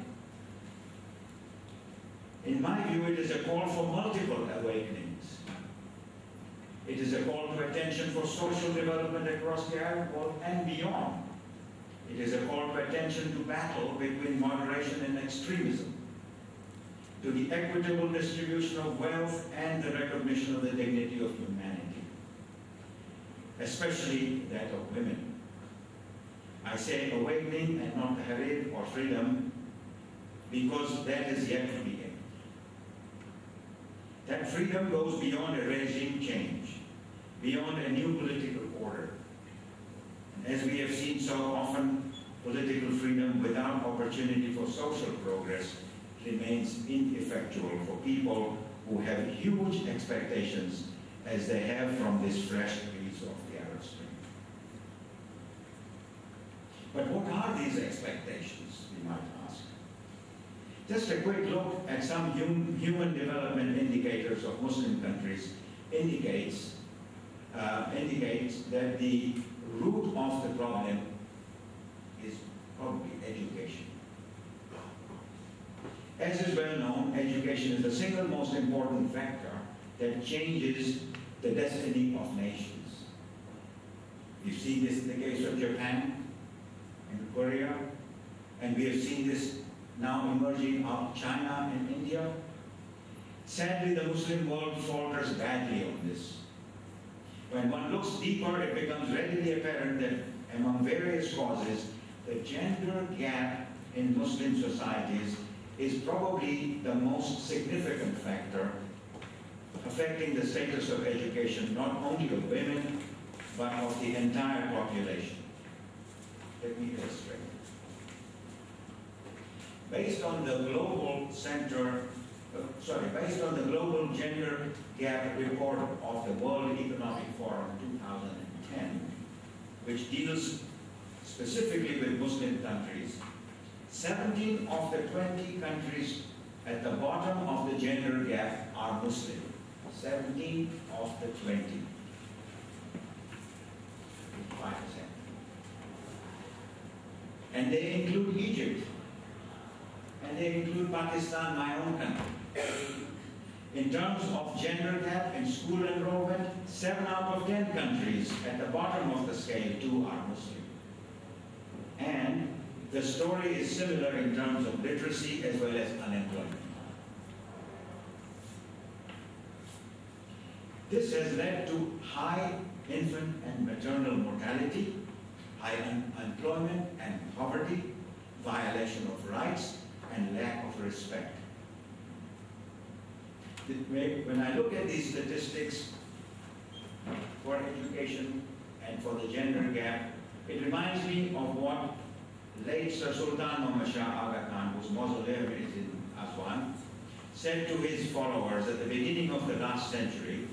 In my view, it is a call for multiple awakenings. It is a call to attention for social development across the Arab world and beyond. It is a call to attention to battle between moderation and extremism, to the equitable distribution of wealth and the recognition of the dignity of humanity, especially that of women. I say awakening and not tahrir or freedom because that is yet to begin. That freedom goes beyond a regime change, beyond a new political order. And as we have seen so often, political freedom without opportunity for social progress remains ineffectual for people who have huge expectations as they have from this fresh breeze of the Arab Spring. But what are these expectations, we might ask? Just a quick look at some human development indicators of Muslim countries indicates that the root of the problem is probably education. As is well known, education is the single most important factor that changes the destiny of nations. You see this in the case of Japan and Korea, and we have seen this now emerging out of China and India. Sadly, the Muslim world falters badly on this. When one looks deeper, it becomes readily apparent that among various causes, the gender gap in Muslim societies is probably the most significant factor affecting the status of education, not only of women, but of the entire population. Let me illustrate. Based on the Global Gender Gap Report of the World Economic Forum 2010, which deals specifically with Muslim countries, 17 of the 20 countries at the bottom of the gender gap are Muslim. 17 of the 20. 5%. And they include Egypt. And they include Pakistan, my own country. In terms of gender gap in school enrollment, 7 out of 10 countries at the bottom of the scale too are Muslim. And the story is similar in terms of literacy as well as unemployment. This has led to high infant and maternal mortality, high unemployment and poverty, violation of rights, and lack of respect. When I look at these statistics for education and for the gender gap, it reminds me of what late Sir Sultan Muhammad Shah Aga Khan, whose mausoleum is in Aswan, said to his followers at the beginning of the last century,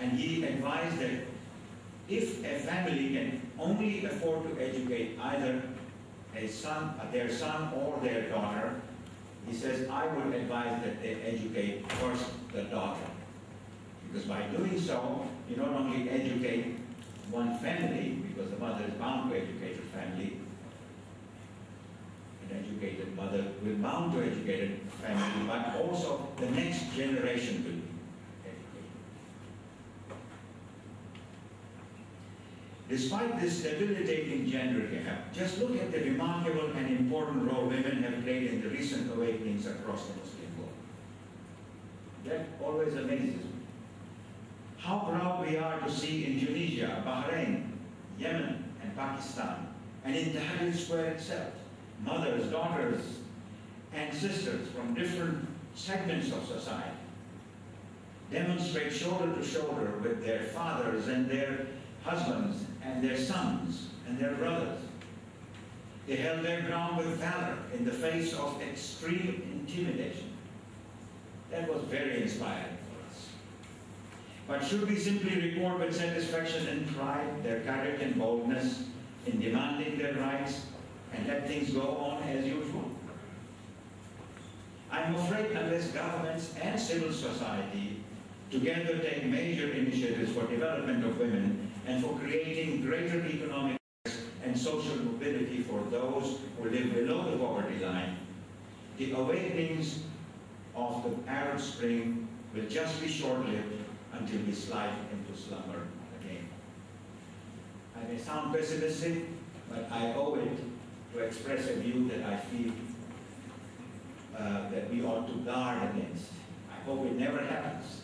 and he advised that if a family can only afford to educate either their son or their daughter, he says, I would advise that they educate first the daughter. Because by doing so, you not only educate one family, because the mother is bound to educate her family, an educated mother will be bound to educate a family, but also the next generation will be educated. Despite this debilitating gender gap, just look at the remarkable and important role women have played in the recent awakenings across the Muslim world. That always amazes me. How proud we are to see in Tunisia, Bahrain, Yemen, and Pakistan, and in Tahrir Square itself, mothers, daughters, and sisters from different segments of society demonstrate shoulder to shoulder with their fathers and their husbands and their sons and their brothers. They held their ground with valor in the face of extreme intimidation. That was very inspiring for us. But should we simply report with satisfaction and pride their courage and boldness in demanding their rights and let things go on as usual? I'm afraid unless governments and civil society together take major initiatives for development of women and for creating greater economic and social mobility for those who live below the poverty line, the awakenings of the Arab Spring will just be short-lived until we slide into slumber again. I may sound pessimistic, but I owe it to express a view that I feel that we ought to guard against. I hope it never happens,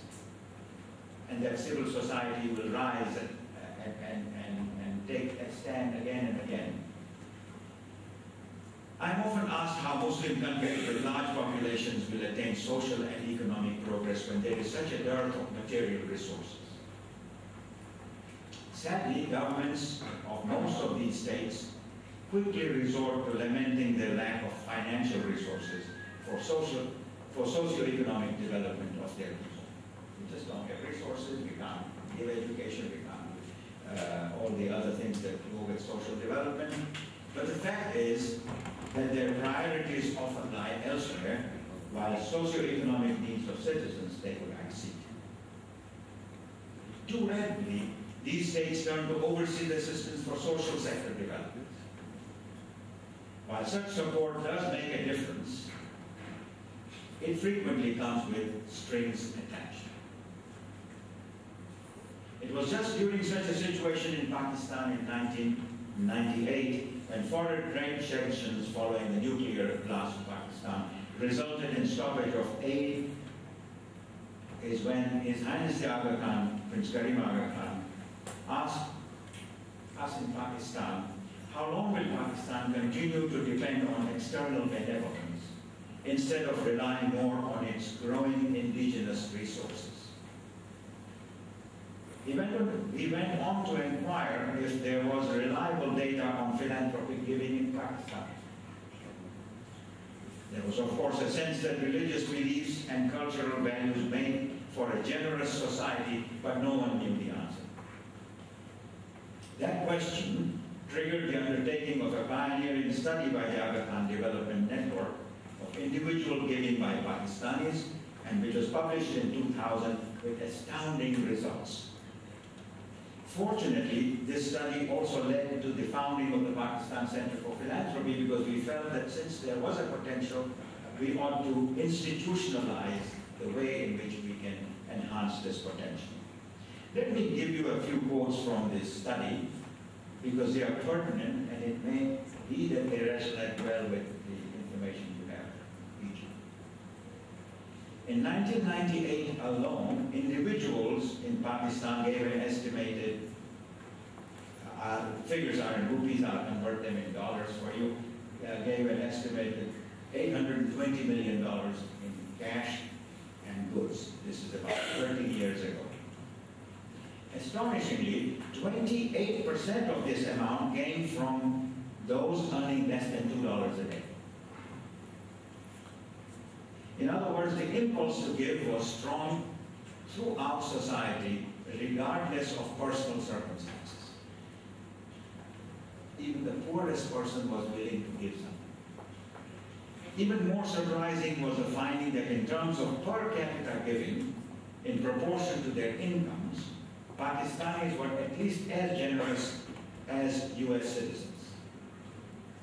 and that civil society will rise and take a stand again and again. I'm often asked how Muslim countries with large populations will attain social and economic progress when there is such a dearth of material resources. Sadly, governments of most of these states quickly resort to lamenting their lack of financial resources for socio-economic development of their people. We just don't have resources, we can't give education, we can't do all the other things that go with social development. But the fact is that their priorities often lie elsewhere, while socioeconomic needs of citizens take a back seat. Too rapidly, these states turn to overseas assistance for social sector development. While such support does make a difference, it frequently comes with strings attached. It was just during such a situation in Pakistan in 1998 when foreign trade sanctions following the nuclear blast of Pakistan resulted in stoppage of aid, is when His Highness the Aga Khan, Prince Karim Aga Khan, asked us in Pakistan, how long will Pakistan continue to depend on external benevolence instead of relying more on its growing indigenous resources? He went on to inquire if there was reliable data on philanthropic giving in Pakistan. There was, of course, a sense that religious beliefs and cultural values made for a generous society, but no one knew the answer. That question triggered the undertaking of a pioneering study by the Aga Khan Development Network of individual giving by Pakistanis, and which was published in 2000 with astounding results. Fortunately, this study also led to the founding of the Pakistan Center for Philanthropy, because we felt that since there was a potential, we ought to institutionalize the way in which we can enhance this potential. Let me give you a few quotes from this study, because they are pertinent, and it may be that they resonate well with the information you have each. In 1998 alone, individuals in Pakistan gave an estimated, figures are in rupees, I'll convert them in dollars for you, gave an estimated $820 million in cash and goods. This is about 30 years ago. Astonishingly, 28% of this amount came from those earning less than $2 a day. In other words, the impulse to give was strong throughout society, regardless of personal circumstances. Even the poorest person was willing to give something. Even more surprising was the finding that in terms of per capita giving, in proportion to their incomes, Pakistanis were at least as generous as US citizens.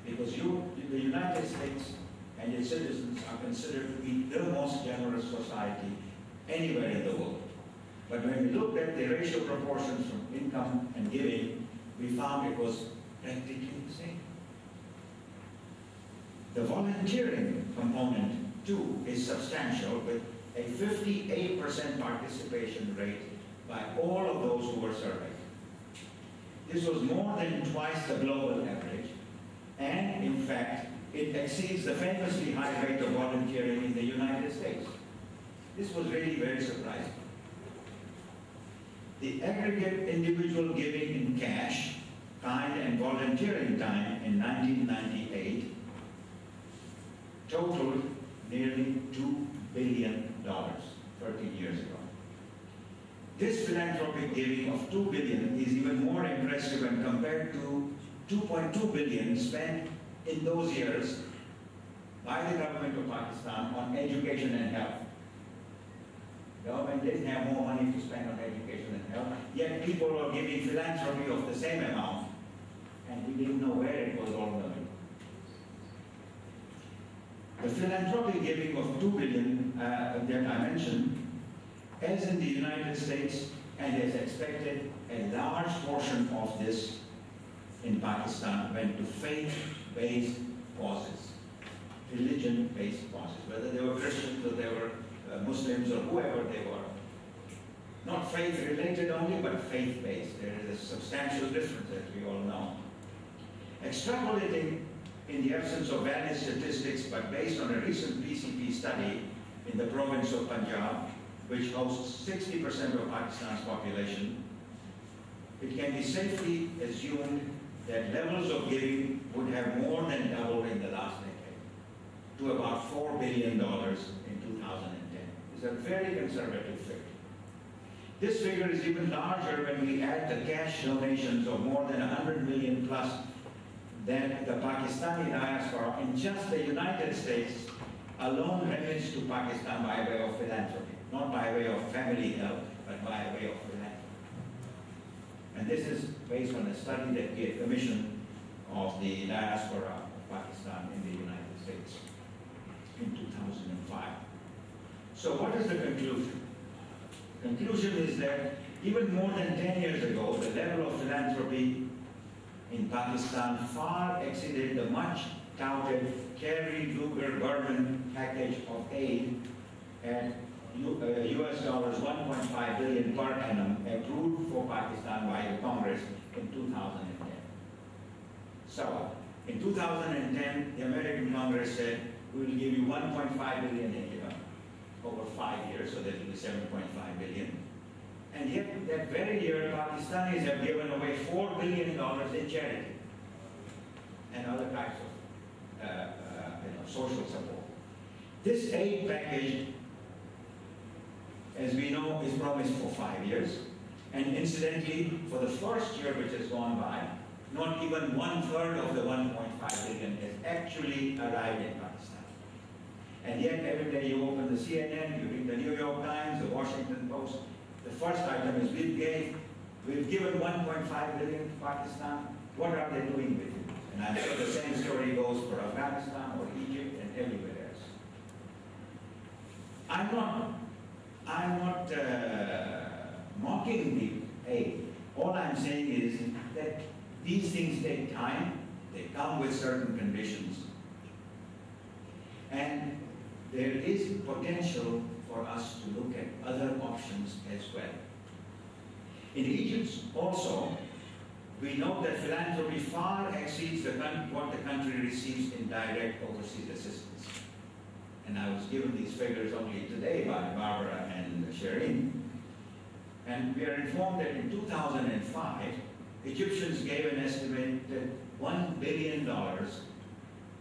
Because the United States and its citizens are considered to be the most generous society anywhere in the world. But when we looked at the racial proportions from income and giving, we found it was practically the same. The volunteering component, too, is substantial, with a 58% participation rate by all of those who were surveyed. This was more than twice the global average, and in fact, it exceeds the famously high rate of volunteering in the United States. This was really very surprising. The aggregate individual giving in cash, kind, and volunteering time in 1998 totaled nearly $2 billion 13 years ago. This philanthropic giving of $2 billion is even more impressive when compared to $2.2 billion spent in those years by the government of Pakistan on education and health. The government didn't have more money to spend on education and health, yet people were giving philanthropy of the same amount, and we didn't know where it was all going. The philanthropic giving of $2 billion that I mentioned, as in the United States, and as expected, a large portion of this in Pakistan went to faith-based causes, religion-based causes, whether they were Christians or they were Muslims or whoever they were. Not faith-related only, but faith-based. There is a substantial difference, as we all know. Extrapolating in the absence of valid statistics, but based on a recent PCP study in the province of Punjab, which hosts 60% of Pakistan's population, it can be safely assumed that levels of giving would have more than doubled in the last decade to about $4 billion in 2010. It's a very conservative figure. This figure is even larger when we add the cash donations of more than 100 million plus than the Pakistani diaspora in just the United States alone remits to Pakistan by way of philanthropy, not by way of family help, but by way of philanthropy. And this is based on a study that gave commission of the diaspora of Pakistan in the United States in 2005. So what is the conclusion? The conclusion is that even more than 10 years ago, the level of philanthropy in Pakistan far exceeded the much touted Kerry-Lugar-Berman package of aid at US dollars 1.5 billion per annum approved for Pakistan by the Congress in 2010. So, in 2010, the American Congress said, we will give you 1.5 billion in over 5 years, so that will be 7.5 billion. And yet, that very year, Pakistanis have given away $4 billion in charity and other types of social support. This aid package, as we know, is promised for 5 years. And incidentally, for the first year which has gone by, not even 1/3 of the 1.5 billion has actually arrived in Pakistan. And yet, every day you open the CNN, you read the New York Times, the Washington Post, the first item is we've given 1.5 billion to Pakistan. What are they doing with it? And I'm sure the same story goes for Afghanistan or Egypt and everywhere else. I'm not mocking the aid. All I'm saying is that these things take time. They come with certain conditions. And there is potential for us to look at other options as well. In Egypt also, we know that philanthropy far exceeds what the country receives in direct overseas assistance. And I was given these figures only today by Barbara and Shireen. And we are informed that in 2005, Egyptians gave an estimated $1 billion,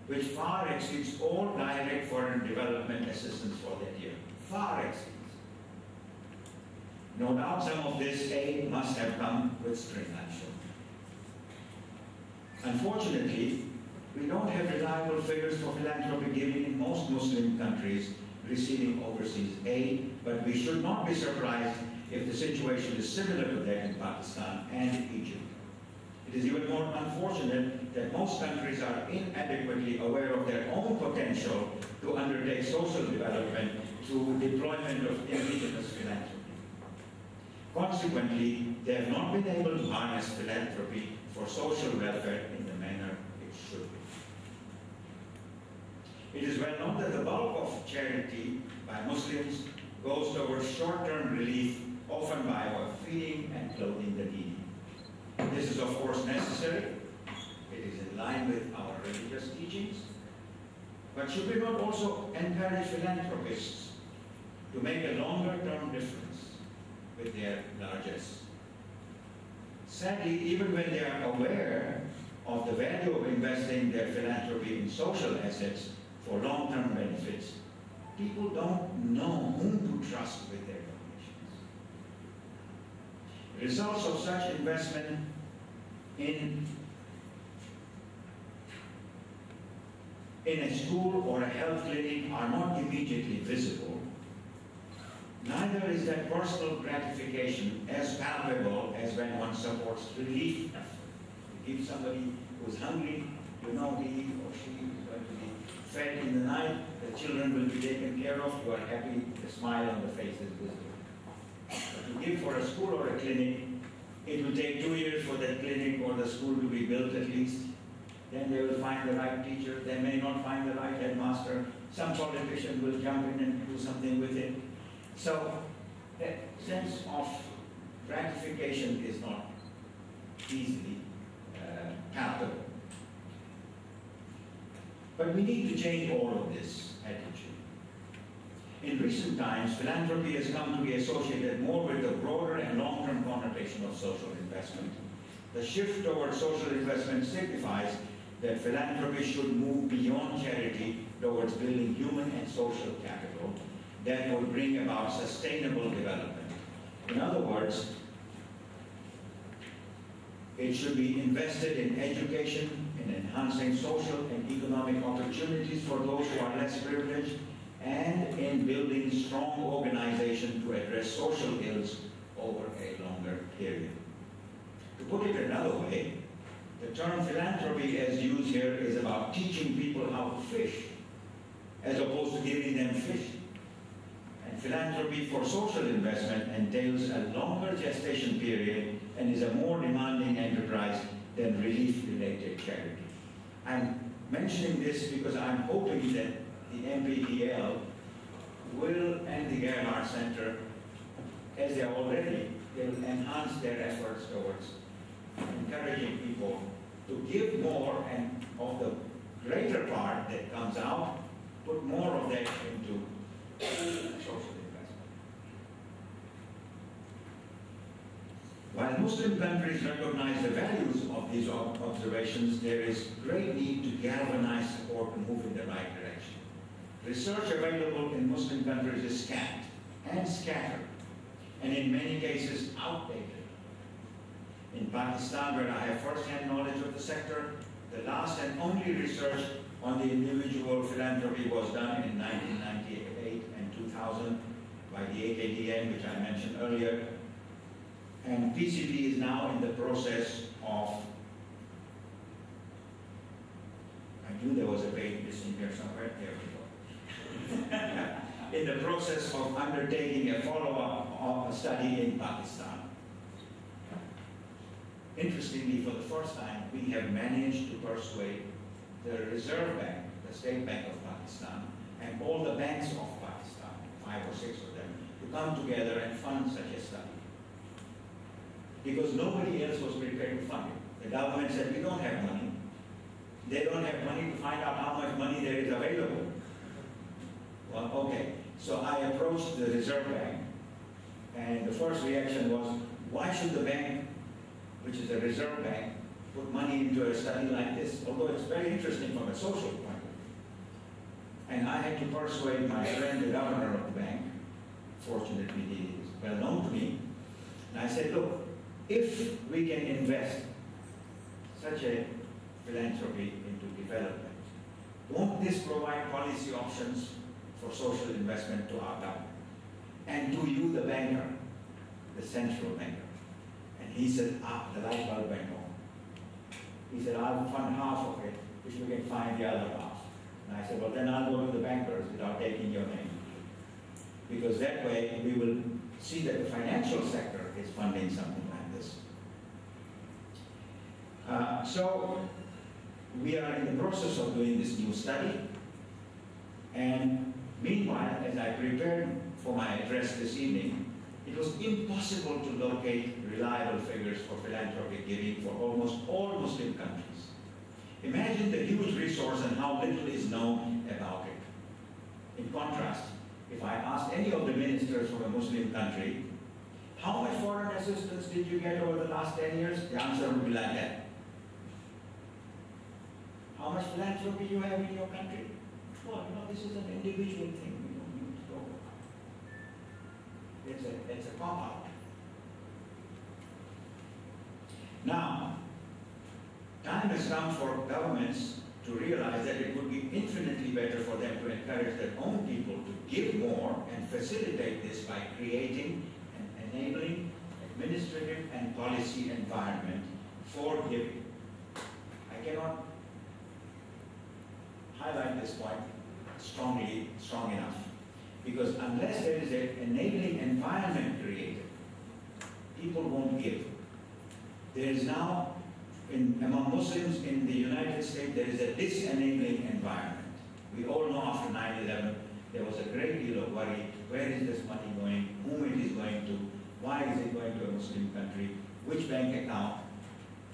which far exceeds all direct foreign development assistance for that year. Far exceeds. No doubt some of this aid must have come with string action. Unfortunately, we don't have reliable figures for philanthropy giving in most Muslim countries receiving overseas aid, but we should not be surprised if the situation is similar to that in Pakistan and Egypt. It is even more unfortunate that most countries are inadequately aware of their own potential to undertake social development through deployment of indigenous philanthropy. Consequently, they have not been able to harness philanthropy for social welfare in the manner it should be. It is well known that the bulk of charity by Muslims goes towards short-term relief, often by way of feeding and clothing the needy. This is, of course, necessary. It is in line with our religious teachings. But should we not also encourage philanthropists to make a longer-term difference with their largesse? Sadly, even when they are aware of the value of investing their philanthropy in social assets for long-term benefits, people don't know whom to trust with their donations. Results of such investment in a school or a health clinic are not immediately visible. Neither is that personal gratification as palpable as when one supports relief effort. You give somebody who's hungry, you know he or she is going to be fed in the night, the children will be taken care of, you are happy, the smile on the face is visible. But to give for a school or a clinic, it will take 2 years for that clinic or the school to be built at least. Then they will find the right teacher, they may not find the right headmaster, some politician will jump in and do something with it. So that sense of gratification is not easily palpable. But we need to change all of this attitude. In recent times, philanthropy has come to be associated more with the broader and long-term connotation of social investment. The shift towards social investment signifies that philanthropy should move beyond charity towards building human and social capital that will bring about sustainable development. In other words, it should be invested in education, in enhancing social and economic opportunities for those who are less privileged, and in building strong organization to address social ills over a longer period. To put it another way, the term philanthropy as used here is about teaching people how to fish, as opposed to giving them fish. And philanthropy for social investment entails a longer gestation period and is a more demanding enterprise than relief-related charity. I'm mentioning this because I'm hoping that the MPDL will, and the Gerhard Center, as they are already, they will enhance their efforts towards encouraging people to give more, and of the greater part that comes out, put more of that into social investment. While Muslim countries recognize the values of these observations, there is great need to galvanize support to move in the right direction. Research available in Muslim countries is scant and scattered, and in many cases outdated. In Pakistan, where I have first-hand knowledge of the sector, the last and only research on the individual philanthropy was done in 1998 and 2000 by the AKDN, which I mentioned earlier. And PCB is now in the process of, I knew there was a page missing here somewhere, there we go. In the process of undertaking a follow-up of a study in Pakistan. Interestingly, for the first time, we have managed to persuade the Reserve Bank, the State Bank of Pakistan, and all the banks of Pakistan, 5 or 6 of them, to come together and fund such a study. Because nobody else was prepared to fund it. The government said, we don't have money. They don't have money to find out how much money there is available. Well, okay. So I approached the Reserve Bank, and the first reaction was, why should the bank, which is a Reserve Bank, put money into a study like this, although it's very interesting from a social point of view. And I had to persuade my friend, the governor of the bank, fortunately he is well known to me, and I said, look, if we can invest such a philanthropy into development, won't this provide policy options for social investment to our government? And to you, the banker, the central banker. And he said, the light bulb went on. He said, I'll fund half of it if we can find the other half. And I said, well, then I'll go to the bankers without taking your name. Because that way we will see that the financial sector is funding something like this. So we are in the process of doing this new study. And meanwhile, as I prepared for my address this evening, it was impossible to locate reliable figures for philanthropic giving for almost all Muslim countries. Imagine the huge resource and how little is known about it. In contrast, if I asked any of the ministers from a Muslim country, how much foreign assistance did you get over the last 10 years? The answer would be like that. How much philanthropy you have in your country? Well, this is an individual thing. We don't need to talk about it. It's a cop-out. Now, time has come for governments to realize that it would be infinitely better for them to encourage their own people to give more and facilitate this by creating an enabling administrative and policy environment for giving. I cannot highlight this point strong enough. Because unless there is an enabling environment created, people won't give. There is now, among Muslims in the United States, there is a disenabling environment. We all know after 9/11, there was a great deal of worry. Where is this money going? Whom it is going to? Why is it going to a Muslim country? Which bank account?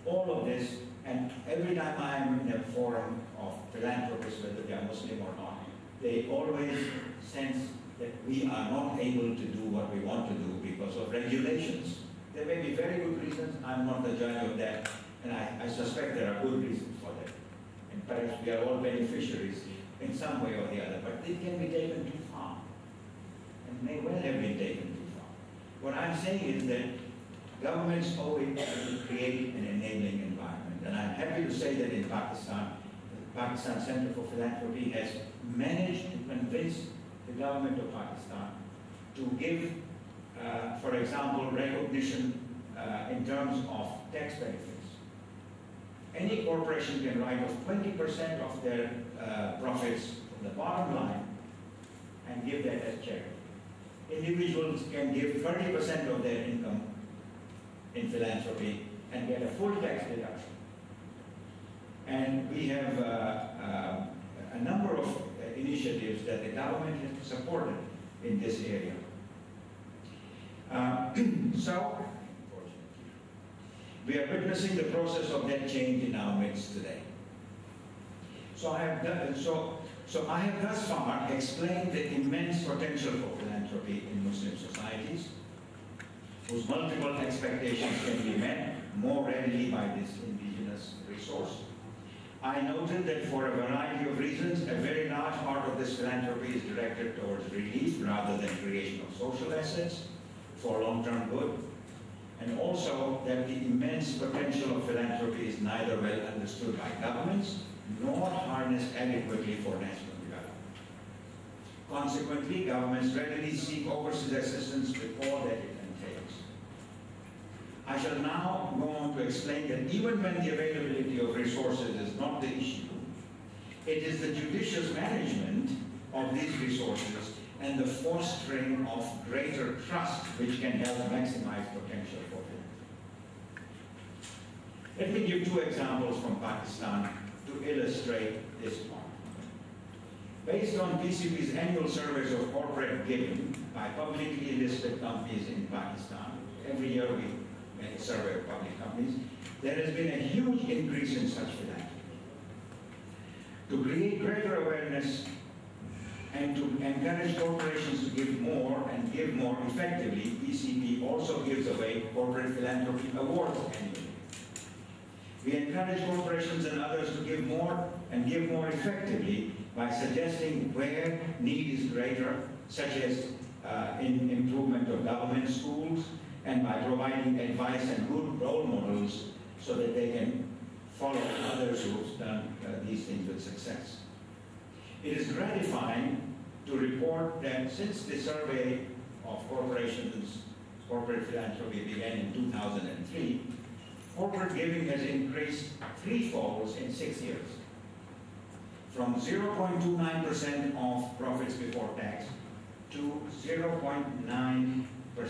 All of this, and every time I am in a forum of philanthropists, whether they are Muslim or not, they always sense that we are not able to do what we want to do because of regulations. There may be very good reasons. I'm not the judge of that. And I suspect there are good reasons for that. And perhaps we are all beneficiaries in some way or the other. But it can be taken too far. And may well have been taken too far. What I'm saying is that governments owe it to create an enabling environment. And I'm happy to say that in Pakistan, the Pakistan Center for Philanthropy has managed to convince the government of Pakistan to give, for example, recognition in terms of tax benefits. Any corporation can write off 20% of their profits from the bottom line and give that as charity. Individuals can give 30% of their income in philanthropy and get a full tax deduction. And we have a number of initiatives that the government has supported in this area. So, we are witnessing the process of that change in our midst today. So I have thus far explained the immense potential for philanthropy in Muslim societies, whose multiple expectations can be met more readily by this indigenous resource. I noted that for a variety of reasons, a very large part of this philanthropy is directed towards relief rather than creation of social assets for long-term good, and also that the immense potential of philanthropy is neither well understood by governments nor harnessed adequately for national development. Consequently, governments readily seek overseas assistance with all that it entails. I shall now go on to explain that even when the availability of resources is not the issue, it is the judicious management of these resources and the fostering of greater trust which can help maximize potential for philanthropy. Let me give two examples from Pakistan to illustrate this point. Based on PCP's annual surveys of corporate giving by publicly listed companies in Pakistan, every year we make a survey of public companies, there has been a huge increase in such philanthropy. To create greater awareness and to encourage corporations to give more and give more effectively, PCP also gives away corporate philanthropy awards annually. We encourage corporations and others to give more and give more effectively by suggesting where need is greater, such as in improvement of government schools, and by providing advice and good role models so that they can follow others who've done these things with success. It is gratifying to report that since the survey of corporations, corporate philanthropy began in 2003, corporate giving has increased threefold in 6 years, from 0.29% of profits before tax to 0.9% of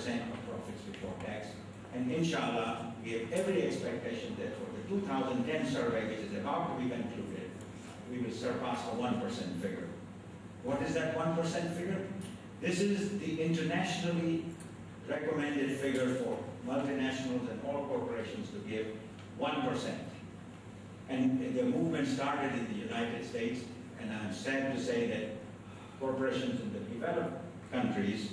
profits before tax. And inshallah, we have every expectation that for the 2010 survey, which is about to be concluded, we will surpass the 1% figure. What is that 1% figure? This is the internationally recommended figure for multinationals and all corporations to give 1%. And the movement started in the United States, and I'm sad to say that corporations in the developed countries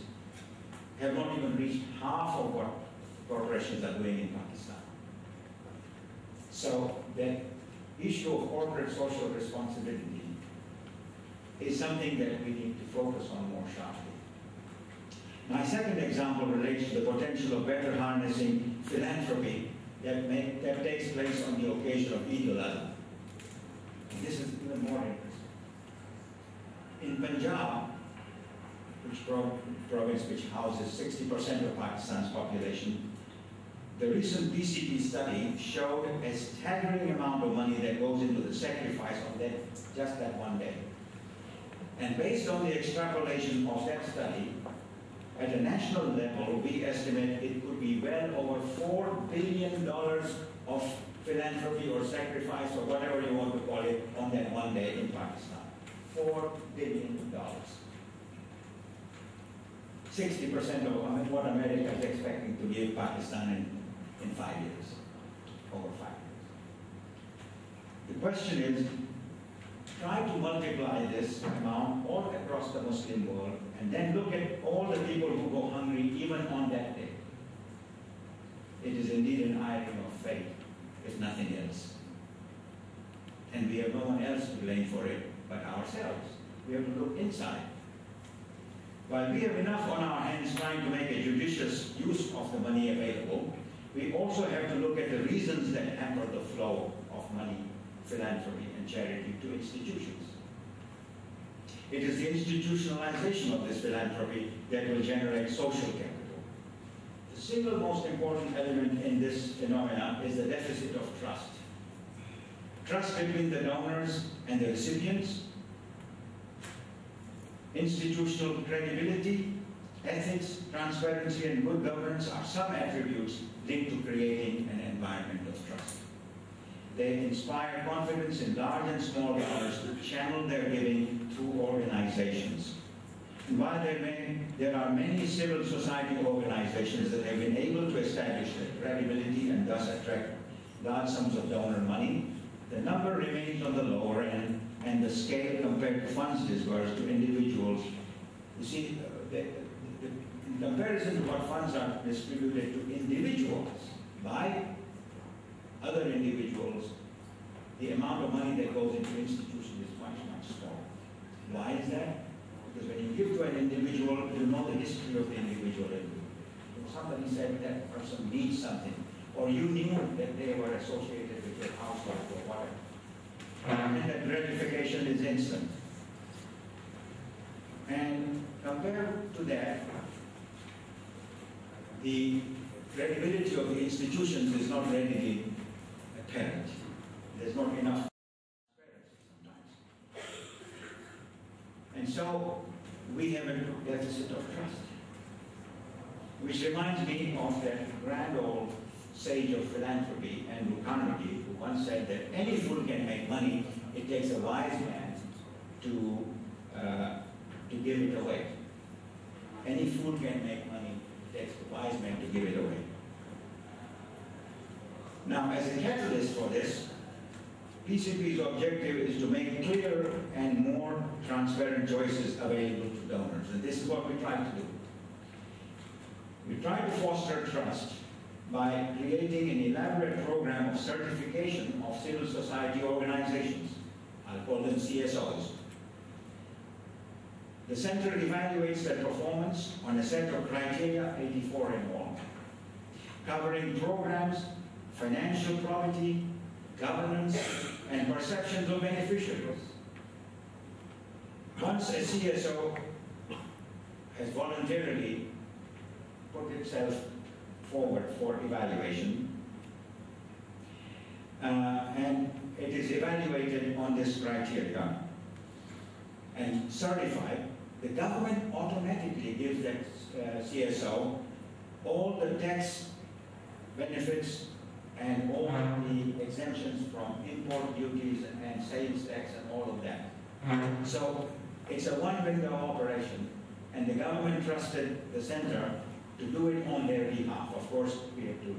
have not even reached half of what corporations are doing in Pakistan. So the issue of corporate social responsibility is something that we need to focus on more sharply. My second example relates to the potential of better harnessing philanthropy that takes place on the occasion of Eid al-Adha. And this is even more interesting. In Punjab, province which houses 60% of Pakistan's population, the recent PCP study showed a staggering amount of money that goes into the sacrifice of just that one day. And based on the extrapolation of that study, at a national level, we estimate it could be well over $4 billion of philanthropy or sacrifice or whatever you want to call it on that one day in Pakistan. $4 billion. 60% of what America is expecting to give Pakistan in 5 years, over 5 years. The question is, try to multiply this amount all across the Muslim world and then look at all the people who go hungry even on that day. It is indeed an irony of fate, if nothing else. And we have no one else to blame for it but ourselves. We have to look inside. While we have enough on our hands trying to make a judicious use of the money available, we also have to look at the reasons that hamper the flow of money, philanthropy, and charity to institutions. It is the institutionalization of this philanthropy that will generate social capital. The single most important element in this phenomenon is the deficit of trust. Trust between the donors and the recipients, institutional credibility, ethics, transparency, and good governance are some attributes linked to creating an environment of trust. They inspire confidence in large and small donors to channel their giving through organizations. And while there are many civil society organizations that have been able to establish credibility and thus attract large sums of donor money, the number remains on the lower end, and the scale compared to funds disbursed to individuals. You see, in comparison to what funds are distributed to individuals by other individuals, the amount of money that goes into institutions is much, much smaller. Why is that? Because when you give to an individual, you know the history of the individual. When somebody said that person needs something, or you knew that they were associated with your household or whatever, and that gratification is instant. And compared to that, the credibility of the institutions is not readily apparent. There's not enough transparency sometimes. And so we have a deficit of trust. Which reminds me of that grand old sage of philanthropy, Andrew Carnegie, who once said that any fool can make money, it takes a wise man to give it away. Any fool can make money, it takes a wise man to give it away. Now, as a catalyst for this, PCP's objective is to make clearer and more transparent choices available to donors, and this is what we try to do. We try to foster trust by creating an elaborate program of certification of civil society organizations. I'll call them CSOs. The center evaluates their performance on a set of criteria, 84 in all, covering programs, financial probity, governance, and perceptions of beneficiaries. Once a CSO has voluntarily put itself forward for evaluation, and it is evaluated on this criteria and certified, the government automatically gives that CSO all the tax benefits and all the exemptions from import duties and sales tax and all of that. So it's a one-window operation, and the government trusted the center to do it on their behalf. Of course, we have to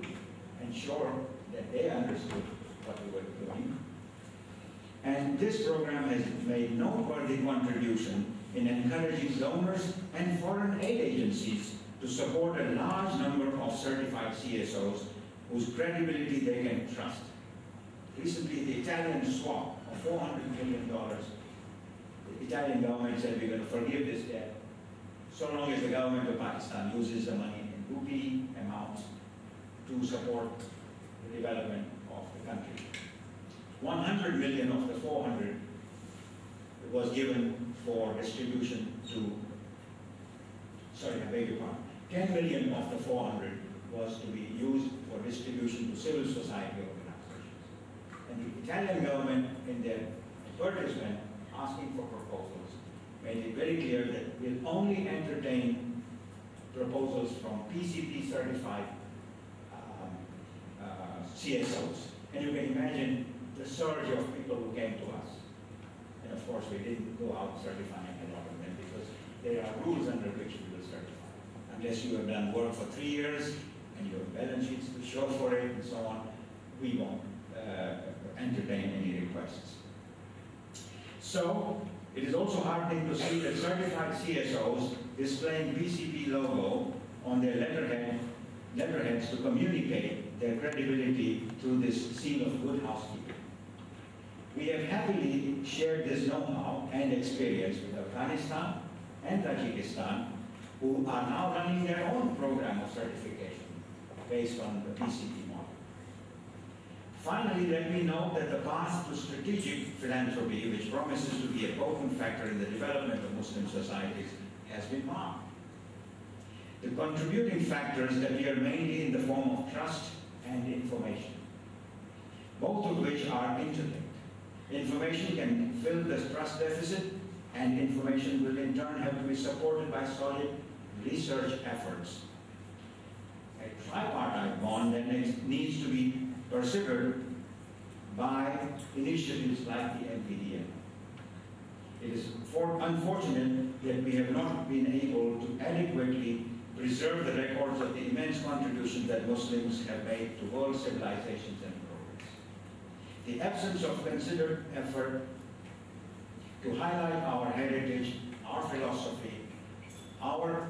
ensure that they understood what we were doing. And this program has made noteworthy contribution in encouraging donors and foreign aid agencies to support a large number of certified CSOs whose credibility they can trust. Recently, the Italian swap of $400 million, the Italian government said we're going to forgive this debt so long as the government of Pakistan uses the money in rupee amounts to support the development of the country. 100 million of the 400 was given for distribution to, sorry, I beg your pardon, 10 million of the 400 was to be used for distribution to civil society organizations. And the Italian government, in their advertisement asking for proposals, made it very clear that we'll only entertain proposals from PCP certified CSOs. And you can imagine the surge of people who came to us. And of course, we didn't go out certifying a lot of them because there are rules under which we will certify. Unless you have done work for 3 years and you have balance sheets to show for it and so on, we won't entertain any requests. So, it is also heartening to see that certified CSOs displaying PCP logo on their letterheads to communicate their credibility through this seal of good housekeeping. We have happily shared this know-how and experience with Afghanistan and Tajikistan who are now running their own program of certification based on the PCT model. Finally, let me note that the path to strategic philanthropy, which promises to be a potent factor in the development of Muslim societies, has been marked. The contributing factors appear mainly in the form of trust and information, both of which are interlinked. Information can fill the trust deficit, and information will in turn have to be supported by solid research efforts. A tripartite bond then needs to be persevered by initiatives like the MPDL. It is unfortunate that we have not been able to adequately preserve the records of the immense contributions that Muslims have made to world civilizations and progress. The absence of considered effort to highlight our heritage, our philosophy, our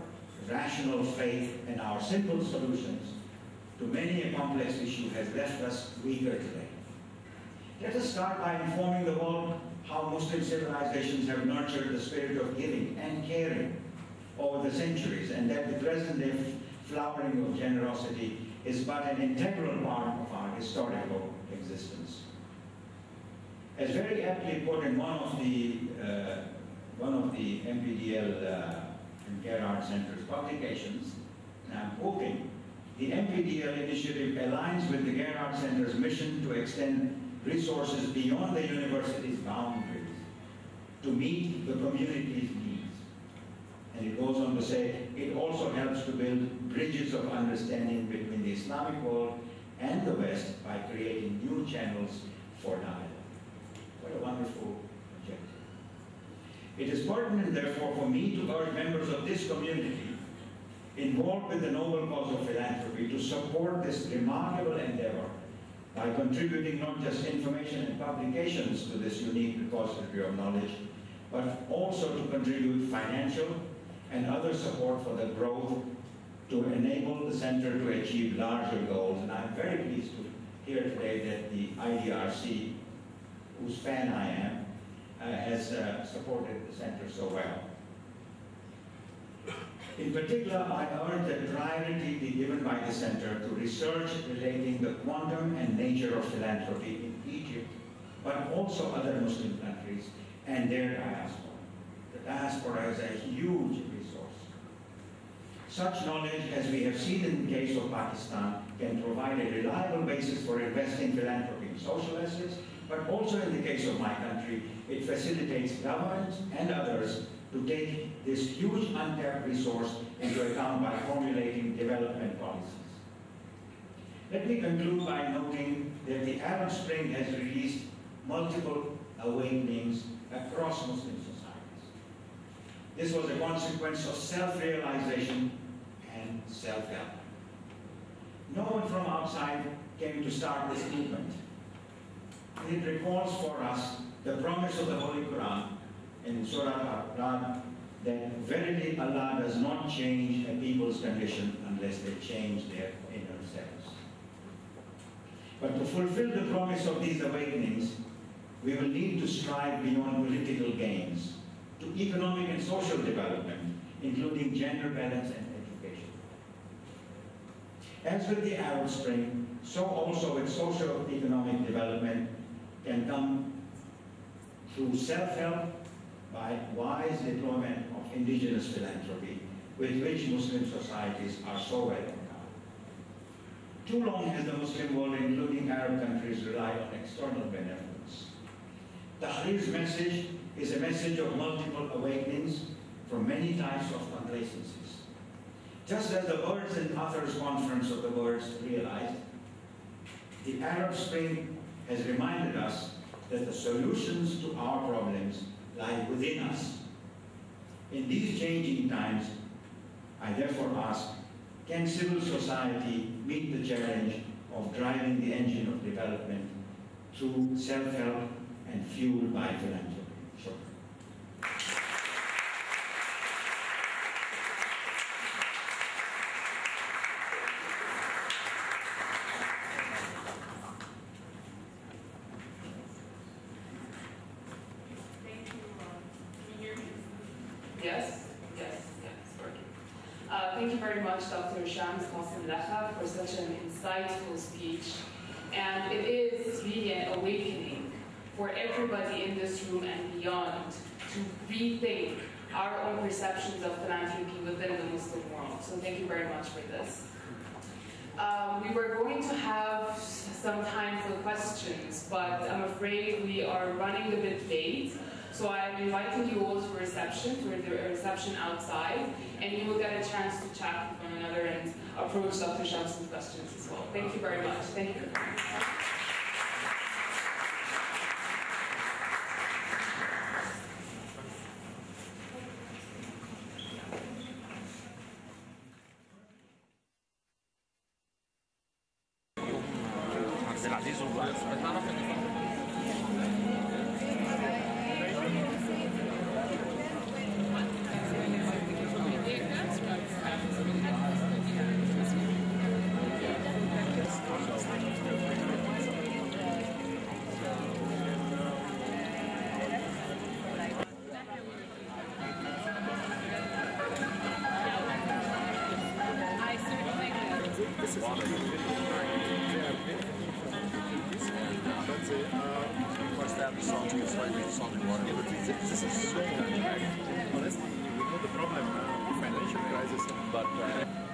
rational faith, and our simple solutions to many a complex issue has left us weaker today. Let us start by informing the world how Muslim civilizations have nurtured the spirit of giving and caring over the centuries, and that the present-day flowering of generosity is but an integral part of our historical existence. As very aptly put in one of the MPDL and Gerhard Center's publications, and I'm quoting, the MPDL initiative aligns with the Gerhard Center's mission to extend resources beyond the university's boundaries to meet the community's needs. And it goes on to say, it also helps to build bridges of understanding between the Islamic world and the West by creating new channels for dialogue. What a wonderful objective. It is pertinent, therefore, for me to urge members of this community involved with the noble cause of philanthropy to support this remarkable endeavor by contributing not just information and publications to this unique repository of knowledge, but also to contribute financial and other support for the growth to enable the center to achieve larger goals. And I'm very pleased to hear today that the IDRC, whose fan I am, has supported the center so well. In particular, I urge that priority be given by the center to research relating the quantum and nature of philanthropy in Egypt, but also other Muslim countries and their diaspora. The diaspora is a huge resource. Such knowledge, as we have seen in the case of Pakistan, can provide a reliable basis for investing philanthropy in social assets, but also in the case of my country, it facilitates governments and others to take this huge untapped resource into account by formulating development policies. Let me conclude by noting that the Arab Spring has released multiple awakenings across Muslim societies. This was a consequence of self-realization and self-help. No one from outside came to start this movement. It recalls for us the promise of the Holy Quran in Surah Al-Ra'd that verily Allah does not change a people's condition unless they change their inner selves. But to fulfill the promise of these awakenings, we will need to strive beyond political gains to economic and social development, including gender balance and education. As with the Arab Spring, so also with social economic development can come through self-help by wise deployment of indigenous philanthropy, with which Muslim societies are so well endowed. Too long has the Muslim world, including Arab countries, relied on external benevolence. Tahrir's message is a message of multiple awakenings from many types of complacencies. Just as the Birds and Authors Conference of the Birds realized, the Arab Spring has reminded us that the solutions to our problems lie within us. In these changing times, I therefore ask, can civil society meet the challenge of driving the engine of development through self-help and fueled by philanthropy? Sure. Yes, it's working. Thank you very much, Dr. Shams Qasim-Lecha, for such an insightful speech. And it is really an awakening for everybody in this room and beyond to rethink our own perceptions of philanthropy within the Muslim world. So thank you very much for this. We were going to have some time for questions, but I'm afraid we are running a bit late. So I'm inviting you all to a reception, outside, and you will get a chance to chat with one another and approach Dr. Shams with questions as well. Thank you very much. Thank you. This is so honestly, we know the problem, financial crisis, but